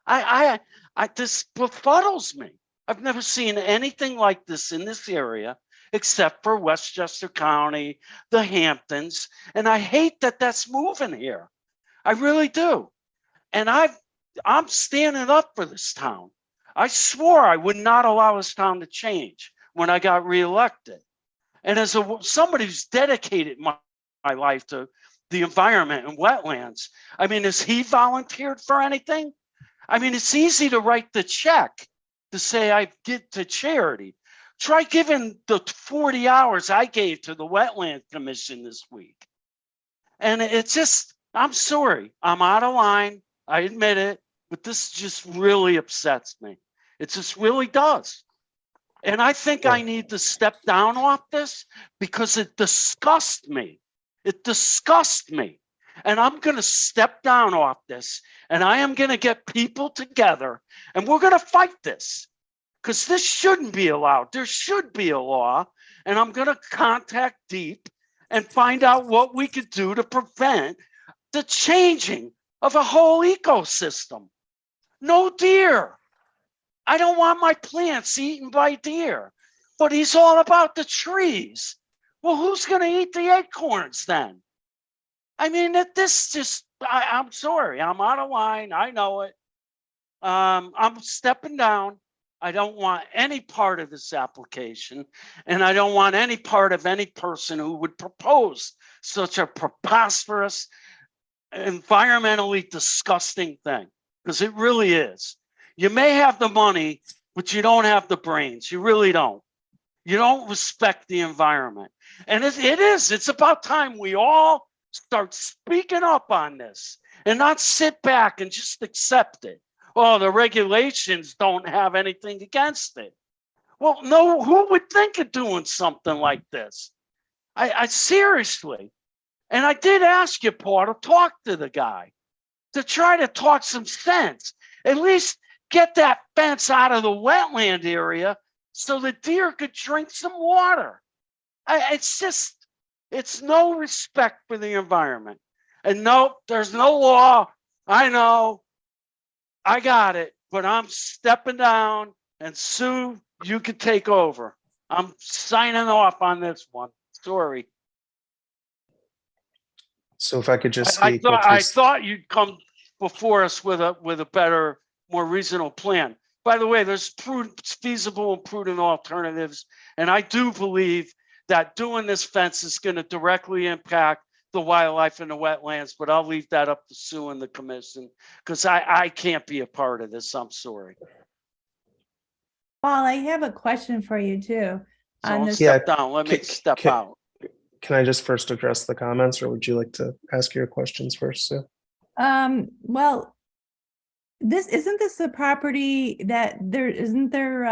This befuddles me. I've never seen anything like this in this area, except for Westchester County, the Hamptons. And I hate that that's moving here. I really do. And I'm standing up for this town. I swore I would not allow this town to change when I got reelected. And as somebody who's dedicated my life to the environment and wetlands, I mean, has he volunteered for anything? I mean, it's easy to write the check to say I give to charity. Try giving the 40 hours I gave to the Wetland Commission this week. And it's just, I'm sorry, I'm out of line. I admit it, but this just really upsets me. It just really does. And I think I need to step down off this because it disgusts me. It disgusts me. And I'm going to step down off this, and I am going to get people together, and we're going to fight this. Because this shouldn't be allowed. There should be a law. And I'm going to contact Deep and find out what we could do to prevent the changing of a whole ecosystem. No deer. I don't want my plants eaten by deer. But he's all about the trees. Well, who's going to eat the acorns then? I mean, this just, I'm sorry. I'm out of line. I know it. I'm stepping down. I don't want any part of this application, and I don't want any part of any person who would propose such a preposterous, environmentally disgusting thing, because it really is. You may have the money, but you don't have the brains. You really don't. You don't respect the environment. And it's about time we all start speaking up on this and not sit back and just accept it. Oh, the regulations don't have anything against it. Well, no, who would think of doing something like this? I seriously. And I did ask you, Paul, to talk to the guy, to try to talk some sense. At least get that fence out of the wetland area so the deer could drink some water. It's no respect for the environment. And no, there's no law. I know. I got it, but I'm stepping down And Sue, you could take over. I'm signing off on this one. Sorry. So if I could just I speak, thought which I was, thought you'd come before us with a better, more reasonable plan. By the way, there's feasible and prudent alternatives, and I do believe that doing this fence is going to directly impact the wildlife and the wetlands. But I'll leave that up to Sue and the commission because I can't be a part of this. I'm sorry. Paul, I have a question for you too. So On I'll this, step down. Let me Ca- step ca- out. can I just first address the comments, or would you like to ask your questions first, Sue? well, isn't this the property that isn't there,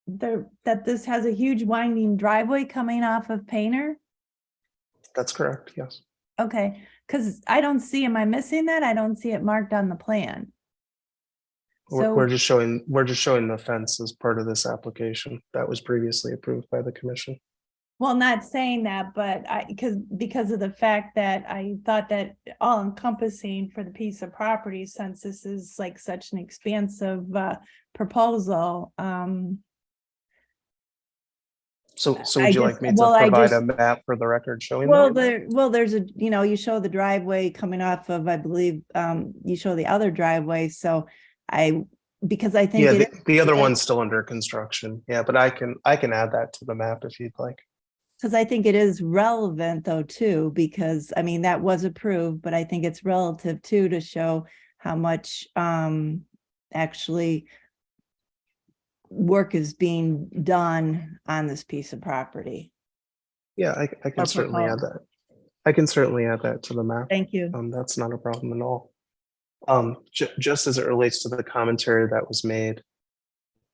that this has a huge winding driveway coming off of Painter? That's correct, yes. Okay, because I don't see, am I missing that? I don't see it marked on the plan. So, We're just showing the fence as part of this application that was previously approved by the commission. well, not saying that, but because of the fact that I thought that all encompassing for the piece of property, since this is like such an expansive proposal. So I would you just- like me well, to I provide just- a map for the record showing Well, that? there's a, you show the driveway coming off of, I believe, you show the other driveway, so because I think Yeah, it. the other one's still under construction. Yeah, but I can add that to the map if you'd like. Because I think it is relevant though, too, because I mean, that was approved, but I think it's relative too, to show how much actually work is being done on this piece of property. Yeah, I can Or certainly add proposed. that. I can certainly add that to the map. Thank you. That's not a problem at all. Just as it relates to the commentary that was made,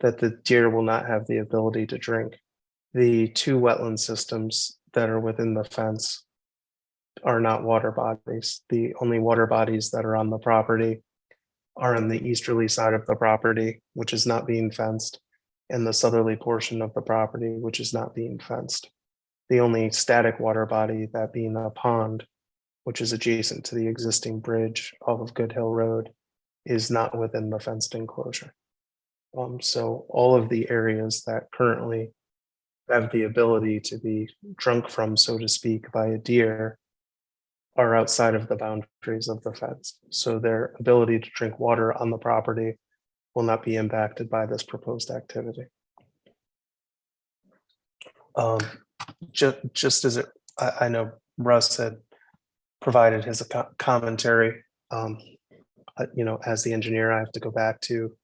that the deer will not have the ability to drink. The two wetland systems that are within the fence are not water bodies. The only water bodies that are on the property are on the easterly side of the property, which is not being fenced, and the southerly portion of the property, which is not being fenced. The only static water body, that being a pond, which is adjacent to the existing bridge off of Good Hill Road, is not within the fenced enclosure. So all of the areas that currently have the ability to be drunk from, so to speak, by a deer are outside of the boundaries of the fence. So their ability to drink water on the property will not be impacted by this proposed activity. Just as I know Russ had provided his commentary, as the engineer, I have to go back to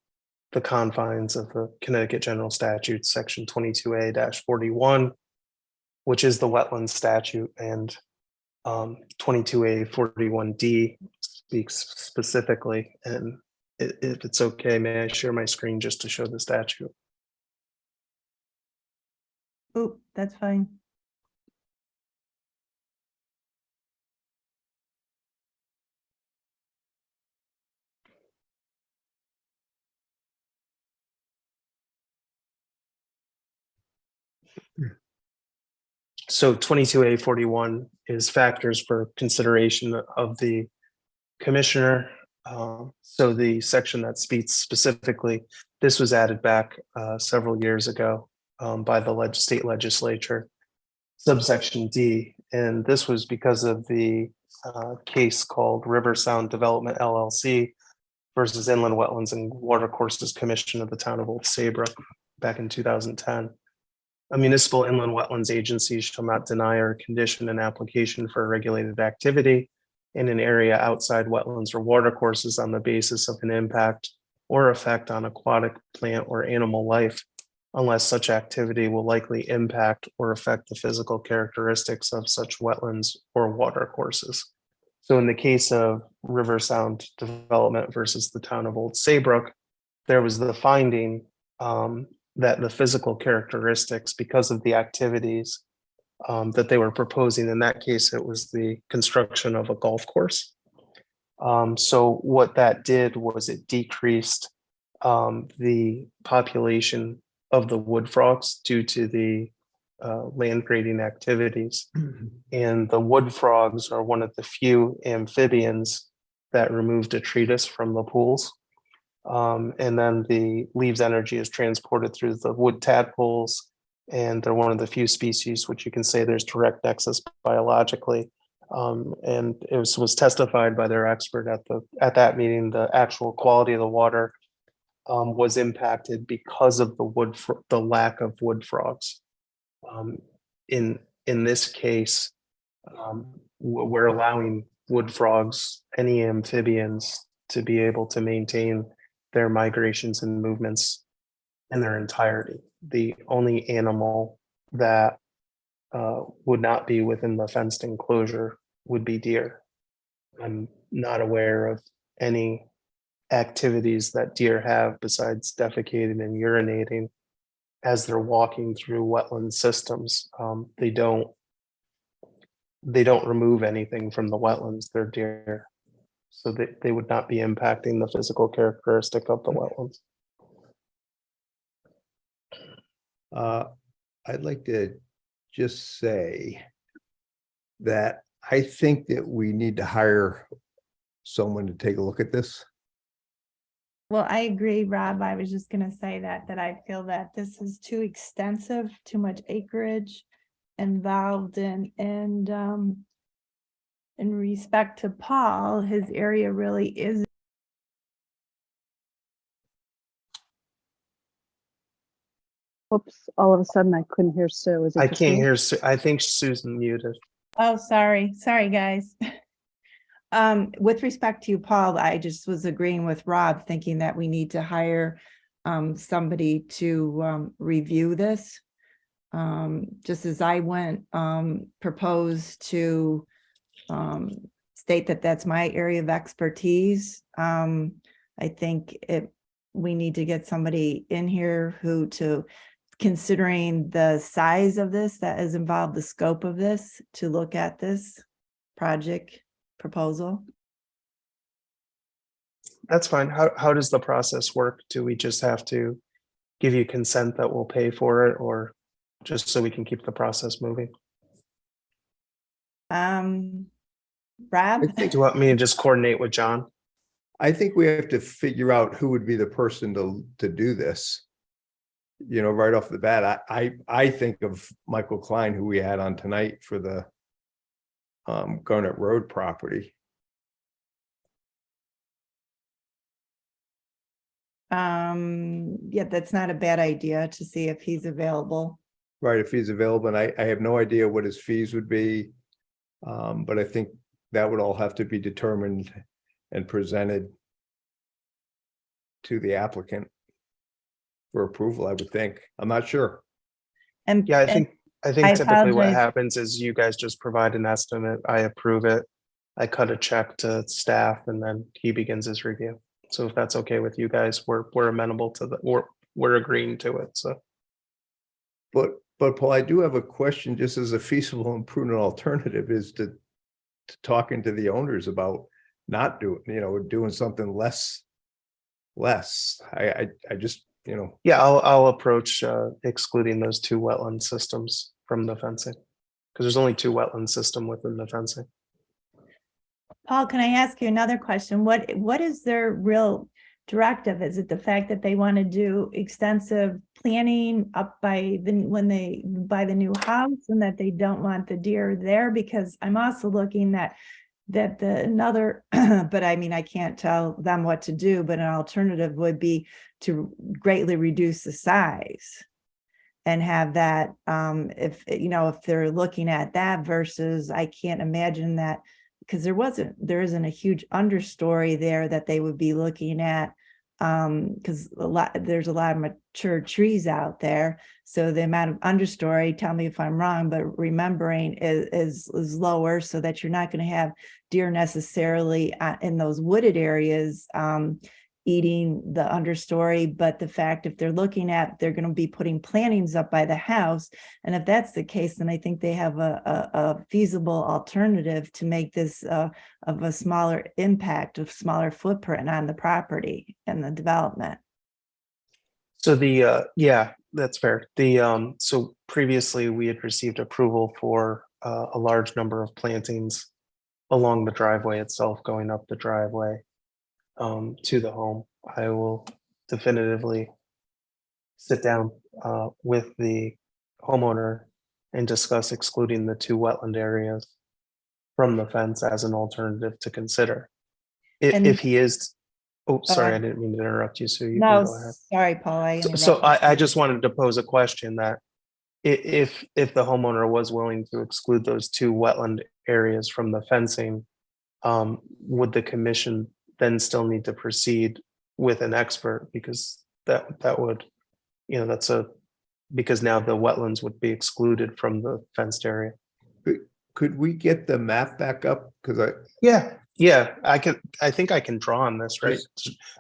the confines of the Connecticut General Statutes, section 22A-41, which is the wetland statute, and 22A-41D speaks specifically. And if it's okay, may I share my screen just to show the statute? Oh, that's fine. So 22A-41 is factors for consideration of the commissioner. So the section that speaks specifically, this was added back several years ago by the state legislature, subsection D. And this was because of the case called River Sound Development LLC versus Inland Wetlands and Watercourses Commission of the town of Old Saybrook back in 2010. A municipal inland wetlands agency shall not deny or condition an application for a regulated activity in an area outside wetlands or watercourses on the basis of an impact or effect on aquatic, plant, or animal life, unless such activity will likely impact or affect the physical characteristics of such wetlands or watercourses. So in the case of River Sound Development versus the town of Old Saybrook, there was the finding that the physical characteristics, because of the activities that they were proposing, in that case, it was the construction of a golf course. So what that did was it decreased the population of the wood frogs due to the land grading activities. And the wood frogs are one of the few amphibians that remove detritus from the pools. And then the leaves energy is transported through the wood tadpoles. And they're one of the few species which you can say there's direct nexus biologically. And it was testified by their expert at that meeting, the actual quality of the water was impacted because of the lack of wood frogs. In this case, we're allowing wood frogs, any amphibians, to be able to maintain their migrations and movements in their entirety. The only animal that would not be within the fenced enclosure would be deer. I'm not aware of any activities that deer have besides defecating and urinating as they're walking through wetland systems. They don't remove anything from the wetlands, they're deer. So they would not be impacting the physical characteristic of the wetlands. I'd like to just say that I think that we need to hire someone to take a look at this. Well, I agree, Rob. I was just gonna say that I feel that this is too extensive, too much acreage involved in respect to Paul, his area really is. Whoops, all of a sudden I couldn't hear Sue. Is it I just can't me? hear, I think Susan muted. Oh, sorry, guys. With respect to you, Paul, I just was agreeing with Rob, thinking that we need to hire somebody to review this. Just as I went, proposed to state that that's my area of expertise. I think we need to get somebody in here considering the size of this that is involved, the scope of this, to look at this project proposal. That's fine. How does the process work? Do we just have to give you consent that we'll pay for it, or just so we can keep the process moving? Rob? Do you want me to just coordinate with John? I think we have to figure out who would be the person to do this. You know, right off the bat, I think of Michael Klein, who we had on tonight for the Garnet Road property. Yeah, that's not a bad idea, to see if he's available. Right, if he's available, and I have no idea what his fees would be. But I think that would all have to be determined and presented to the applicant for approval, I would think. I'm not sure. And Yeah, I think I typically what apologize. happens is you guys just provide an estimate, I approve it, I cut a check to staff, and then he begins his review. So if that's okay with you guys, we're amenable to we're agreeing to it, so. But Paul, I do have a question, just as a feasible and prudent alternative, is to talking to the owners about not doing something less. I just, Yeah, I'll approach excluding those 2 wetland systems from the fencing, because there's only 2 wetland system within the fencing. Paul, can I ask you another question? What is their real directive? Is it the fact that they want to do extensive planning up by when they buy the new house, and that they don't want the deer there? Because I'm also looking at another, but I mean, I can't tell them what to do, but an alternative would be to greatly reduce the size and have that, if they're looking at that versus, I can't imagine that, because there isn't a huge understory there that they would be looking at, because there's a lot of mature trees out there. So the amount of understory, tell me if I'm wrong, but remembering is lower, so that you're not going to have deer necessarily in those wooded areas eating the understory. But the fact, if they're looking at, they're going to be putting plantings up by the house. And if that's the case, then I think they have a feasible alternative to make this of a smaller impact, of smaller footprint on the property and the development. So yeah, that's fair. So previously we had received approval for a large number of plantings along the driveway itself, going up the driveway to the home. I will definitively sit down with the homeowner and discuss excluding the two wetland areas from the fence as an alternative to consider. And- If he is, oh, sorry, Oh, I didn't mean to interrupt you, so you No, can go ahead. sorry, Paul. I So interrupted. I just wanted to pose a question that if the homeowner was willing to exclude those two wetland areas from the fencing, would the commission then still need to proceed with an expert? Because that would, because now the wetlands would be excluded from the fenced area. Could we get the map back up? Because Yeah, I think I can draw on this, right?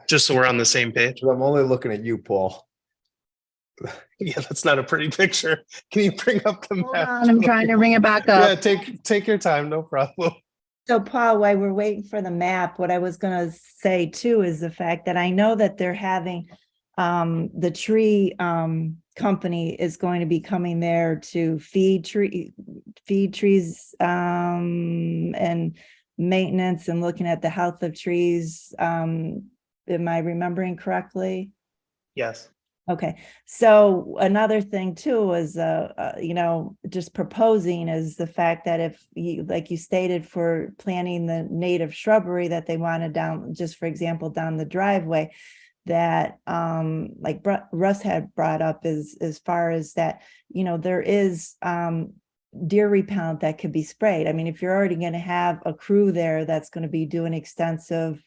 Just so we're on the same page. I'm only looking at you, Paul. Yeah, that's not a pretty picture. Can you bring up the Hold map? on, I'm trying to bring it back Yeah, up. take your time, no problem. So Paul, while we're waiting for the map, what I was gonna say too is the fact that I know that they're having the tree company is going to be coming there to feed trees and maintenance and looking at the health of trees. Am I remembering correctly? Yes. Okay, so another thing too was, just proposing is the fact that if you, like you stated, for planting the native shrubbery that they wanted down, just for example, down the driveway, that like Russ had brought up is as far as that, there is deer repellent that could be sprayed. I mean, if you're already going to have a crew there that's going to be doing extensive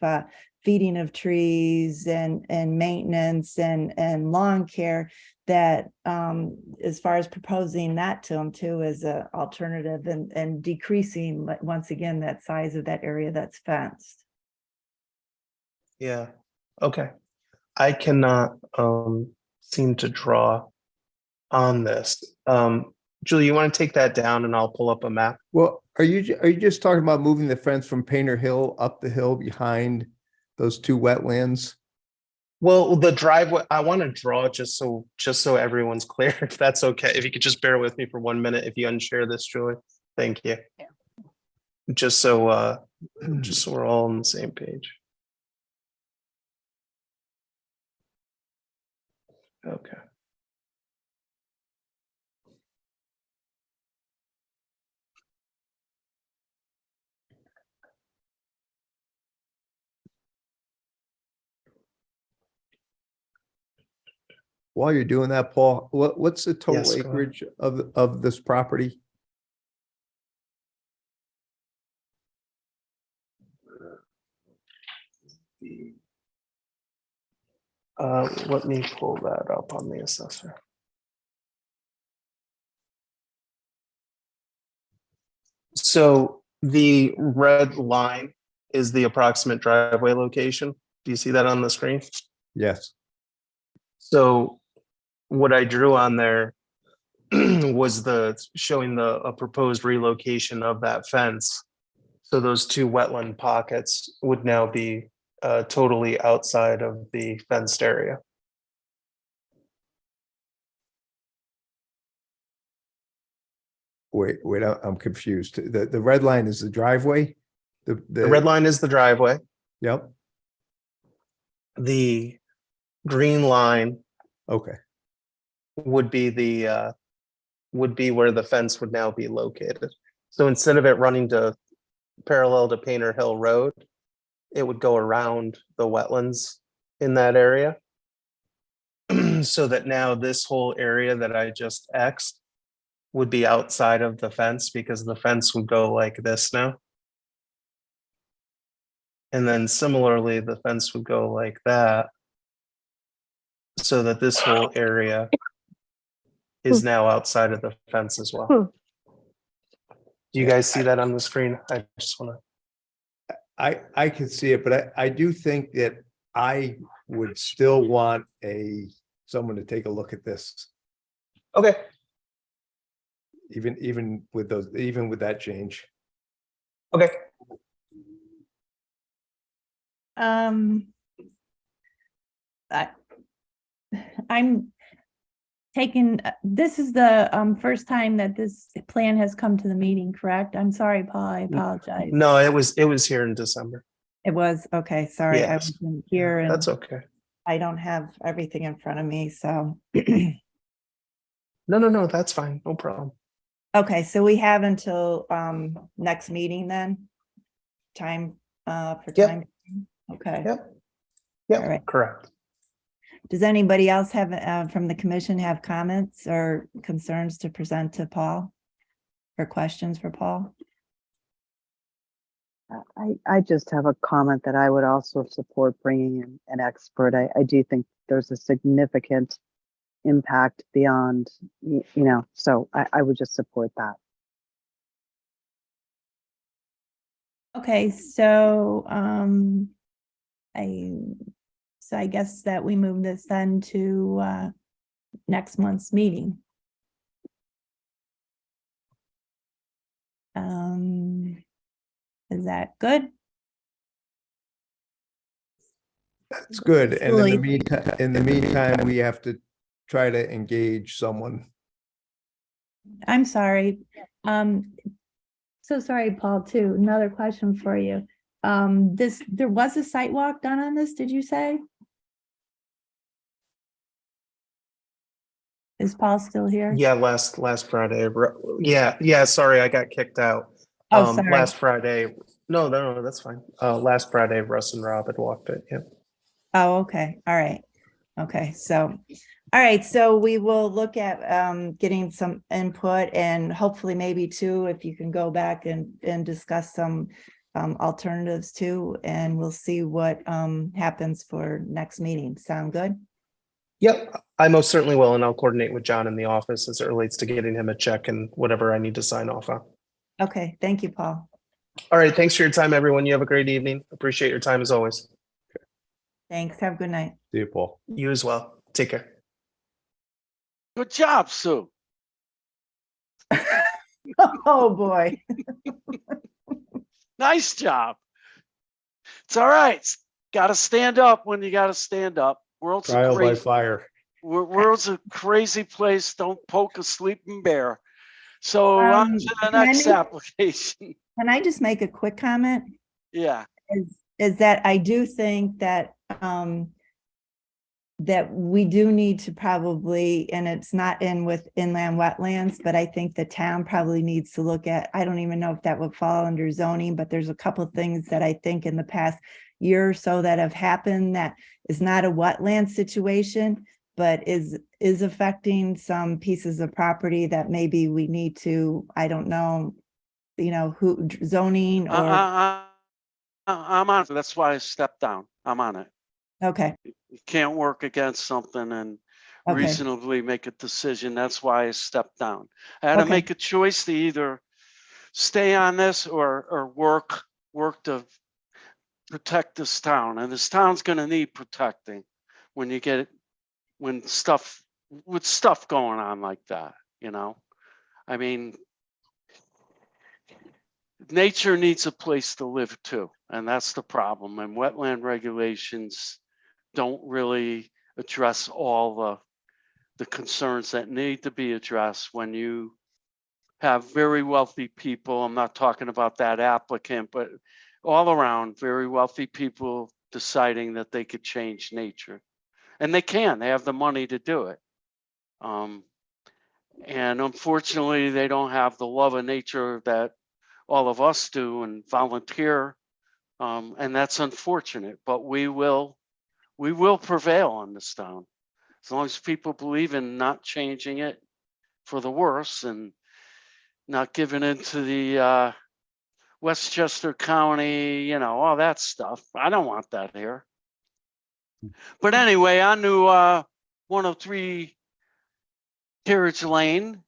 feeding of trees and maintenance and lawn care, that as far as proposing that to them too as an alternative and decreasing, once again, that size of that area that's fenced. Yeah. Okay. I cannot seem to draw on this. Julie, you want to take that down and I'll pull up a map? Well, are you just talking about moving the fence from Painter Hill up the hill behind those two wetlands? Well, the driveway, I want to draw just so everyone's clear, if that's okay. If you could just bear with me for 1 minute, if you unshare this, Julie. Thank you. Yeah. Just so we're all on the same page. Okay. While you're doing that, Paul, what's the total Yes, go ahead. acreage of this property? Let me pull that up on the assessor. So the red line is the approximate driveway location. Do you see that on the screen? Yes. So what I drew on there was showing a proposed relocation of that fence. So those two wetland pockets would now be totally outside of the fenced area. Wait, I'm confused. The red line is the driveway? The red line is the driveway. Yep. The green line Okay. would be where the fence would now be located. So instead of it running parallel to Painter Hill Road, it would go around the wetlands in that area. So that now this whole area that I just X'd would be outside of the fence, because the fence would go like this now. And then similarly, the fence would go like that, so that this whole area is now outside of the fence as well. Do you guys see that on the screen? I just want to. I can see it, but I do think that I would still want someone to take a look at this, Okay. even with that change. Okay. I'm taking, this is the first time that this plan has come to the meeting, correct? I'm sorry, Paul, I apologize. No, it was here in December. It was, okay, sorry, I Yes. wasn't here and That's okay. I don't have everything in front of me, so. No, that's fine. No problem. Okay, so we have until next meeting then? Time for Yep. time? Okay. Yep. All Yep, right. correct. Does anybody else have from the commission have comments or concerns to present to Paul? Or questions for Paul? I just have a comment that I would also support bringing in an expert. I do think there's a significant impact beyond, so I would just support that. Okay, so I guess that we move this then to next month's meeting. Is that good? It's good. And Absolutely. in the meantime, we have to try to engage someone. I'm sorry. So sorry, Paul, too. Another question for you. There was a site walk done on this, did you say? Is Paul still here? Yeah, last Friday. Yeah, sorry, I got kicked out. Oh, sorry. Last Friday. No, that's fine. Last Friday, Russ and Rob had walked it. Yeah. Oh, okay. All right. Okay, so, all right, so we will look at getting some input and hopefully maybe too, if you can go back and discuss some alternatives too, and we'll see what happens for next meeting. Sound good? Yep, I most certainly will, and I'll coordinate with John in the office as it relates to getting him a check and whatever I need to sign off on. Okay, thank you, Paul. All right, thanks for your time, everyone. You have a great evening. Appreciate your time as always. Thanks. Have a good night. See you, Paul. You as well. Take care. Good job, Sue. Oh, boy. Nice job. It's all right. Got to stand up when you got to stand up. World's a Trial by crazy, fire. world's a crazy place. Don't poke a sleeping bear. So on to the can I next make- application. Can I just make a quick comment? Yeah. Is that I do think that that we do need to probably, and it's not in with inland wetlands, but I think the town probably needs to look at, I don't even know if that would fall under zoning, but there's a couple of things that I think in the past year or so that have happened that is not a wetland situation, but is affecting some pieces of property that maybe we need to, I don't know, who zoning or, I'm on it. That's why I stepped down. I'm on it. okay, You can't work against something and okay, reasonably make a decision. That's why I stepped down. I had to Okay. make a choice to either stay on this or work to protect this town. And this town's going to need protecting when you get with stuff going on like that, I mean, nature needs a place to live too, and that's the problem. And wetland regulations don't really address all the concerns that need to be addressed when you have very wealthy people. I'm not talking about that applicant, but all around very wealthy people deciding that they could change nature. And they have the money to do it. And unfortunately, they don't have the love of nature that all of us do and volunteer. And that's unfortunate, but we will prevail in this town. As long as people believe in not changing it for the worse and not giving into the Westchester County, all that stuff. I don't want that here. But anyway, on to 103 Carriage Lane.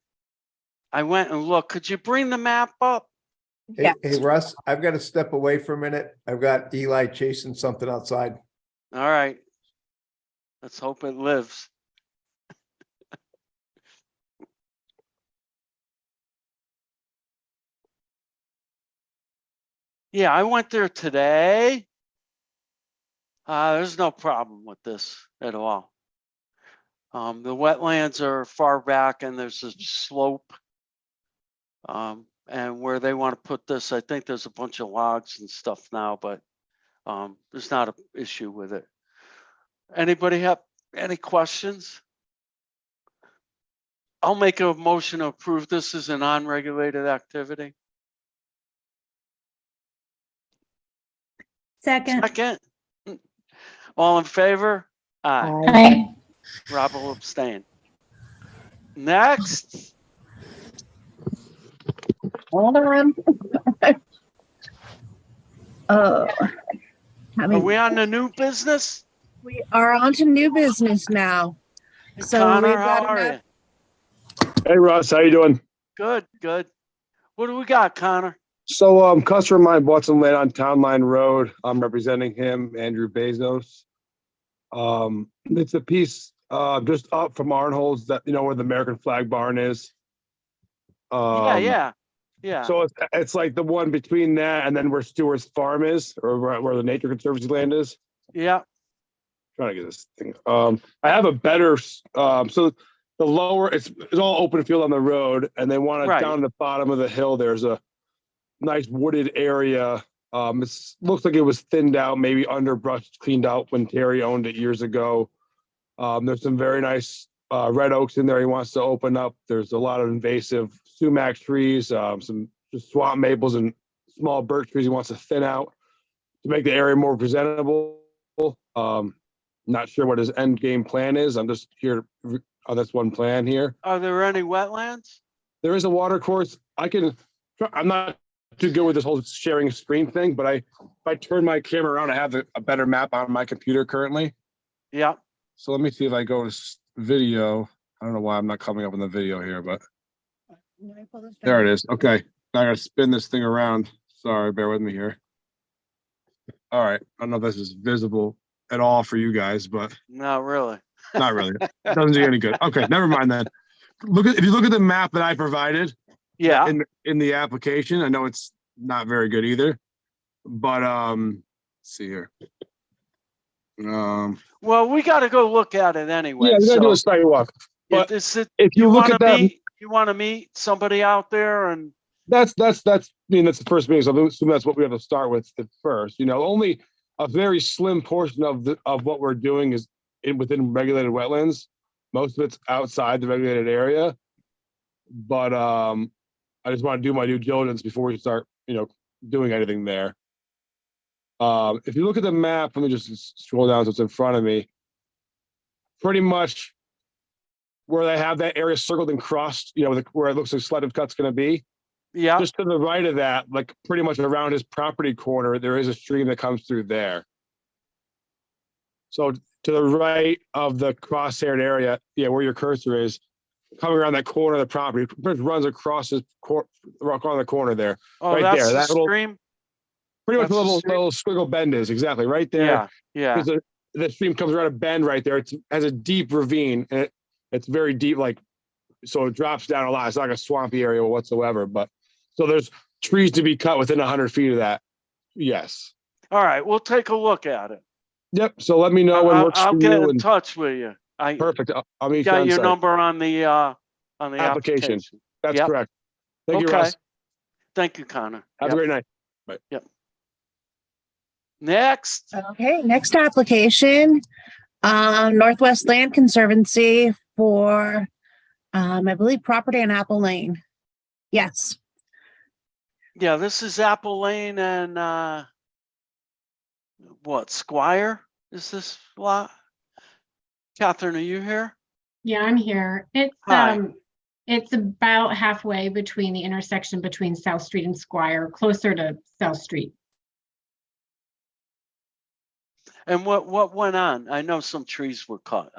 I went and looked. Could you bring the map up? Hey, hey, Russ, I've got to step away for a minute. I've got Eli chasing something outside. All right. Let's hope it lives. Yeah, I went there today. There's no problem with this at all. The wetlands are far back and there's a slope. And where they want to put this, I think there's a bunch of logs and stuff now, but There's not an issue with it. Anybody have any questions? I'll make a motion to approve this as an unregulated activity. Second, Second. All in favor? Aye. Hi. Rob will abstain. Next, Hold on. Oh, I are mean, we on the new business? we are on to new business now. So Connor, we've how got are enough. you? Hey Russ, how you doing? Good, good. What do we got, Connor? So, customer of mine bought some land on Town Line Road. I'm representing him, Andrew Bezos. It's a piece, just up from Arnholz that, where the American Flag Barn is. Yeah. So it's like the one between that and then where Stewart's Farm is, or where the Nature Conservancy land is. Yeah, Trying to get this thing. I have a better, so the lower, it's all open field on the road, and they want it Right. down the bottom of the hill. There's a nice wooded area. It looks like it was thinned out, maybe underbrushed, cleaned out when Terry owned it years ago. There's some very nice red oaks in there he wants to open up. There's a lot of invasive sumac trees, some just swamp maples and small birch trees he wants to thin out to make the area more presentable. Not sure what his end game plan is. I'm just here on this one plan here. are there any wetlands? There is a water course. I'm not too good with this whole sharing screen thing, but if I turn my camera around, I have a better map on my computer currently. Yeah, So let me see if I go to video. I don't know why I'm not coming up in the video here, but there it is. Okay. Now I gotta spin this thing around. Sorry, bear with me here. All right. I don't know if this is visible at all for you guys, but not really. not really. It doesn't do any good. Okay, never mind then. If you look at the map that I provided Yeah, in the application, I know it's not very good either, but let's see here. well, we got to go look at it anyway. Yeah, we gotta do a So sidewalk. But if you you look want at to that, meet, you want to meet somebody out there and that's that's the first meeting. So I assume that's what we have to start with at first. Only a very slim portion of what we're doing is within regulated wetlands. Most of it's outside the regulated area. But I just want to do my due diligence before we start, doing anything there. If you look at the map, let me just scroll down so it's in front of me. Pretty much where they have that area circled and crossed, where it looks like Sledded Cut's going to be. yeah, Just to the right of that, like pretty much around his property corner, there is a stream that comes through there. So to the right of the crosshaired area, where your cursor is, coming around that corner of the property, it runs across his around the corner there. oh, Right that's there, the that little- stream. Pretty much That's the the little squiggle bend is exactly right there. Yeah. The stream comes around a bend right there. It has a deep ravine, and it's very deep, so it drops down a lot. It's not like a swampy area whatsoever. But so there's trees to be cut within 100 feet of that. Yes. All right, we'll take a look at it. Yep. So let me know when works I'll for get you. in And touch with you. I perfect. I'll meet you got on your site. number on the application. That's Yep. correct. Thank you, Okay. Russ. Thank you, Connor. Have Yep. a great night. Next, Okay, next application, Northwest Land Conservancy for, I believe, property on Apple Lane. Yes, yeah, this is Apple Lane and what, Squire? Is this lot? Catherine, are you here? Yeah, I'm here. Hi. It's about halfway between the intersection between South Street and Squire, closer to South Street. And what went on? I know some trees were cut.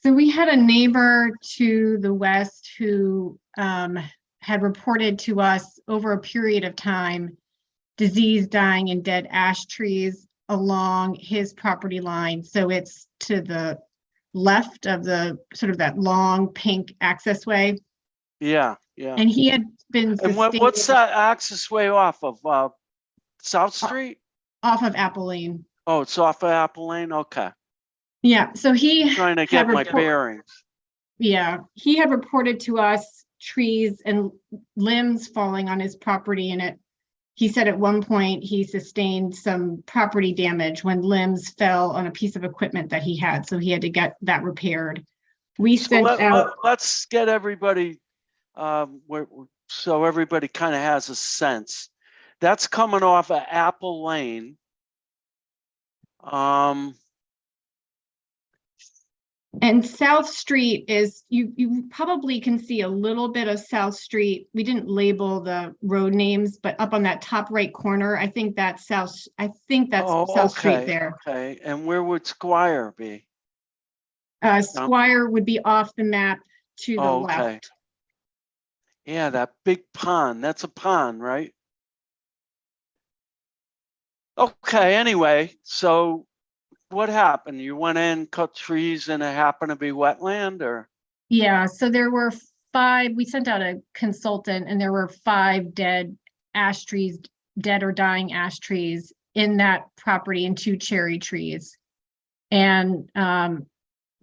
So we had a neighbor to the west who had reported to us over a period of time disease, dying, and dead ash trees along his property line. So it's to the left of the sort of that long pink access way. Yeah. And he had been And what's that access way off of South Street? off of Apple Lane. Oh, it's off of Apple Lane. Okay. Yeah, so he Trying to had get my report- bearings. Yeah, he had reported to us trees and limbs falling on his property, and it he said at one point he sustained some property damage when limbs fell on a piece of equipment that he had, so he had to get that repaired. We So sent out, let's get everybody, so everybody kind of has a sense. That's coming off of Apple Lane. and South Street is, you probably can see a little bit of South Street. We didn't label the road names, but up on that top right corner, I think that's South Street there. Okay, and where would Squire be? Squire would be off the map to the left. Yeah, that big pond, that's a pond, right? Okay, anyway, so what happened? You went in, cut trees, and it happened to be wetland, or? Yeah, so there were 5, we sent out a consultant, and there were 5 dead ash trees, dead or dying ash trees in that property, and 2 cherry trees. And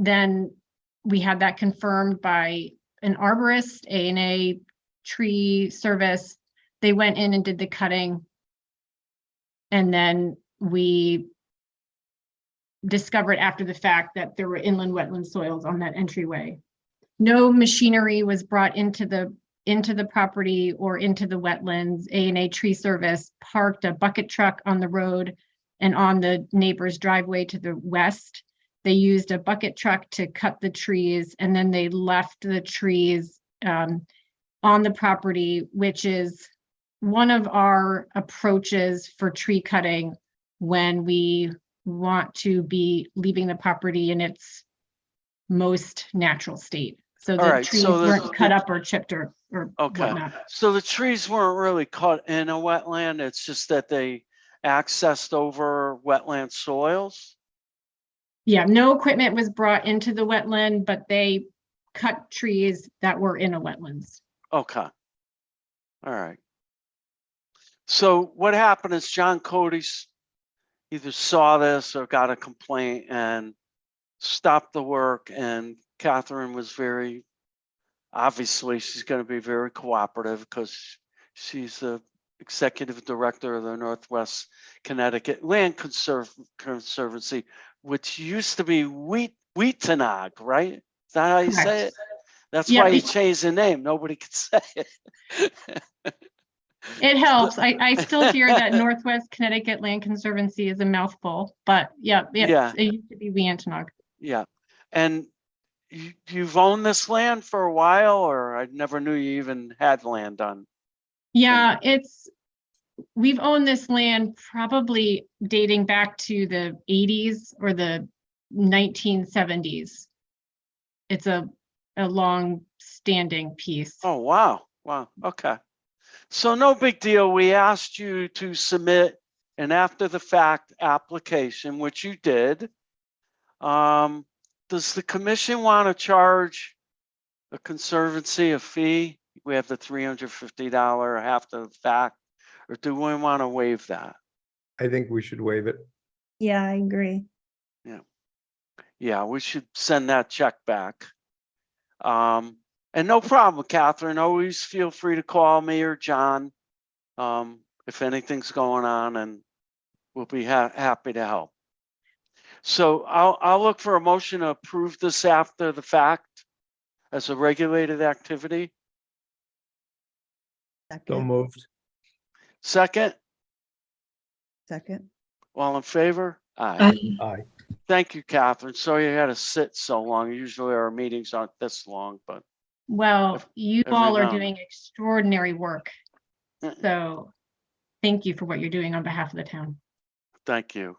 then we had that confirmed by an arborist, A&A tree service. They went in and did the cutting. And then we discovered after the fact that there were inland wetland soils on that entryway. No machinery was brought into the property or into the wetlands. A&A tree service parked a bucket truck on the road and on the neighbor's driveway to the west. They used a bucket truck to cut the trees, and then they left the trees on the property, which is one of our approaches for tree cutting when we want to be leaving the property in its most natural state. So the trees weren't cut up or chipped or whatnot. So the trees weren't really cut in a wetland. It's just that they accessed over wetland soils. Yeah, no equipment was brought into the wetland, but they cut trees that were in a wetlands. Okay. All right. So what happened is John Cody's either saw this or got a complaint and stopped the work, and Catherine was obviously she's going to be very cooperative because she's the executive director of the Northwest Connecticut Land Conservancy, which used to be Wheatenog, right? Is that how you say it? That's why you changed the name. Nobody could say it. It helps. I still hear that Northwest Connecticut Land Conservancy is a mouthful, but it used to be Wheatenog. Yeah. And you've owned this land for a while, or I never knew you even had land on? Yeah, we've owned this land probably dating back to the 80s or the 1970s. It's a long standing piece. Oh, wow. Wow. Okay. So no big deal. We asked you to submit an after the fact application, which you did. Does the commission want to charge the conservancy a fee? We have the $350 after the fact, or do we want to waive that? I think we should waive it. Yeah, I agree. Yeah, we should send that check back. And no problem, Catherine. Always feel free to call me or John if anything's going on, and we'll be happy to help. So I'll look for a motion to approve this after the fact as a regulated activity. So moved. Second, Second. all in favor? Aye. Aye. Thank you, Catherine. Sorry you had to sit so long. Usually our meetings aren't this long, but. Well, you every all are now and doing extraordinary work. So thank you for what you're doing on behalf of the town. Thank you.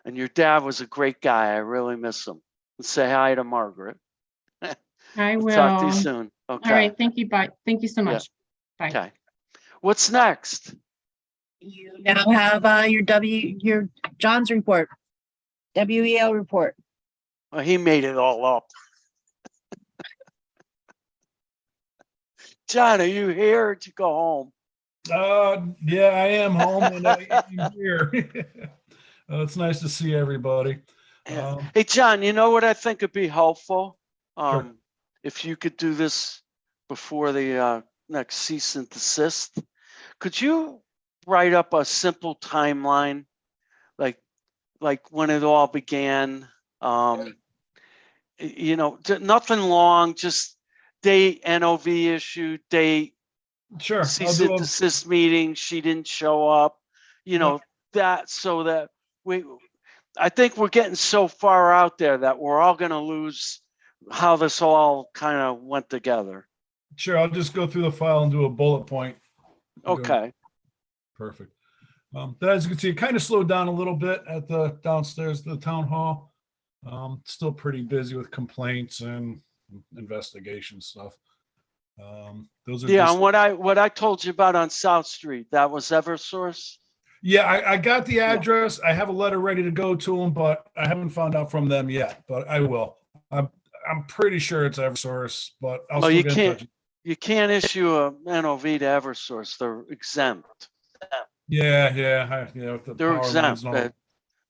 And your dad was a great guy. I really miss him. And say hi to Margaret. I will. Talk to you soon. Okay. All right. Thank you. Bye. Thank you so much. Bye. Okay. What's next? You now have your John's report, WEL report. Well, he made it all up. John, are you here or did you go home? Yeah, I am home and I'm here. It's nice to see everybody. Hey, John, you know what I think would be helpful? Sure. If you could do this before the next cease and desist. Could you write up a simple timeline, like when it all began. You know, nothing long, just date, NOV issue, date, Sure. I'll cease do and desist meeting, she didn't show up, you know, that, so that I think we're getting so far out there that we're all gonna lose how this all kind of went together. Sure, I'll just go through the file and do a bullet point. Okay. Perfect. But as you can see, it kind of slowed down a little bit at the downstairs, the town hall. Still pretty busy with complaints and investigation stuff. Those are Yeah, just, and what I told you about on South Street, that was Eversource. yeah, I got the address. I have a letter ready to go to them, but I haven't found out from them yet, but I will. I'm pretty sure it's Eversource, but I'll Well, still you get in can't, touch. you can't issue a NOV to Eversource. They're exempt. Yeah, with the They're power lines exempt.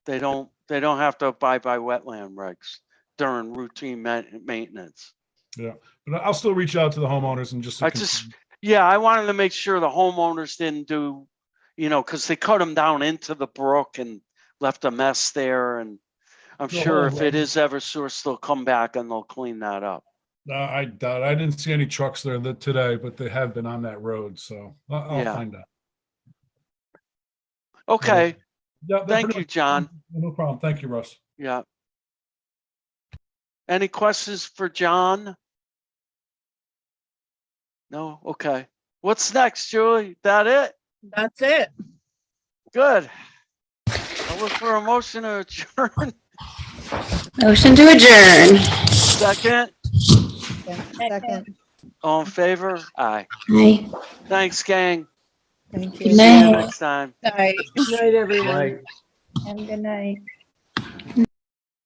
and all. They don't have to abide by wetland regs during routine maintenance. Yeah, but I'll still reach out to the homeowners and just. I wanted to make sure the homeowners didn't do, you know, because they cut them down into the brook and left a mess there. And I'm sure if it is Eversource, they'll come back and they'll clean that up. I doubt. I didn't see any trucks there today, but they have been on that road, so I'll find out. Okay. Yeah, thank you, John. No problem. Thank you, Russ. Yeah. Any questions for John? No? Okay. What's next, Julie? That it? That's it. Good. I'll look for a motion to adjourn. Motion to adjourn. Second. Second. All in favor? Aye. Aye. Thanks, gang. Thank Good you. See you night. next time. Night. Night, everyone. Right. Have a good night.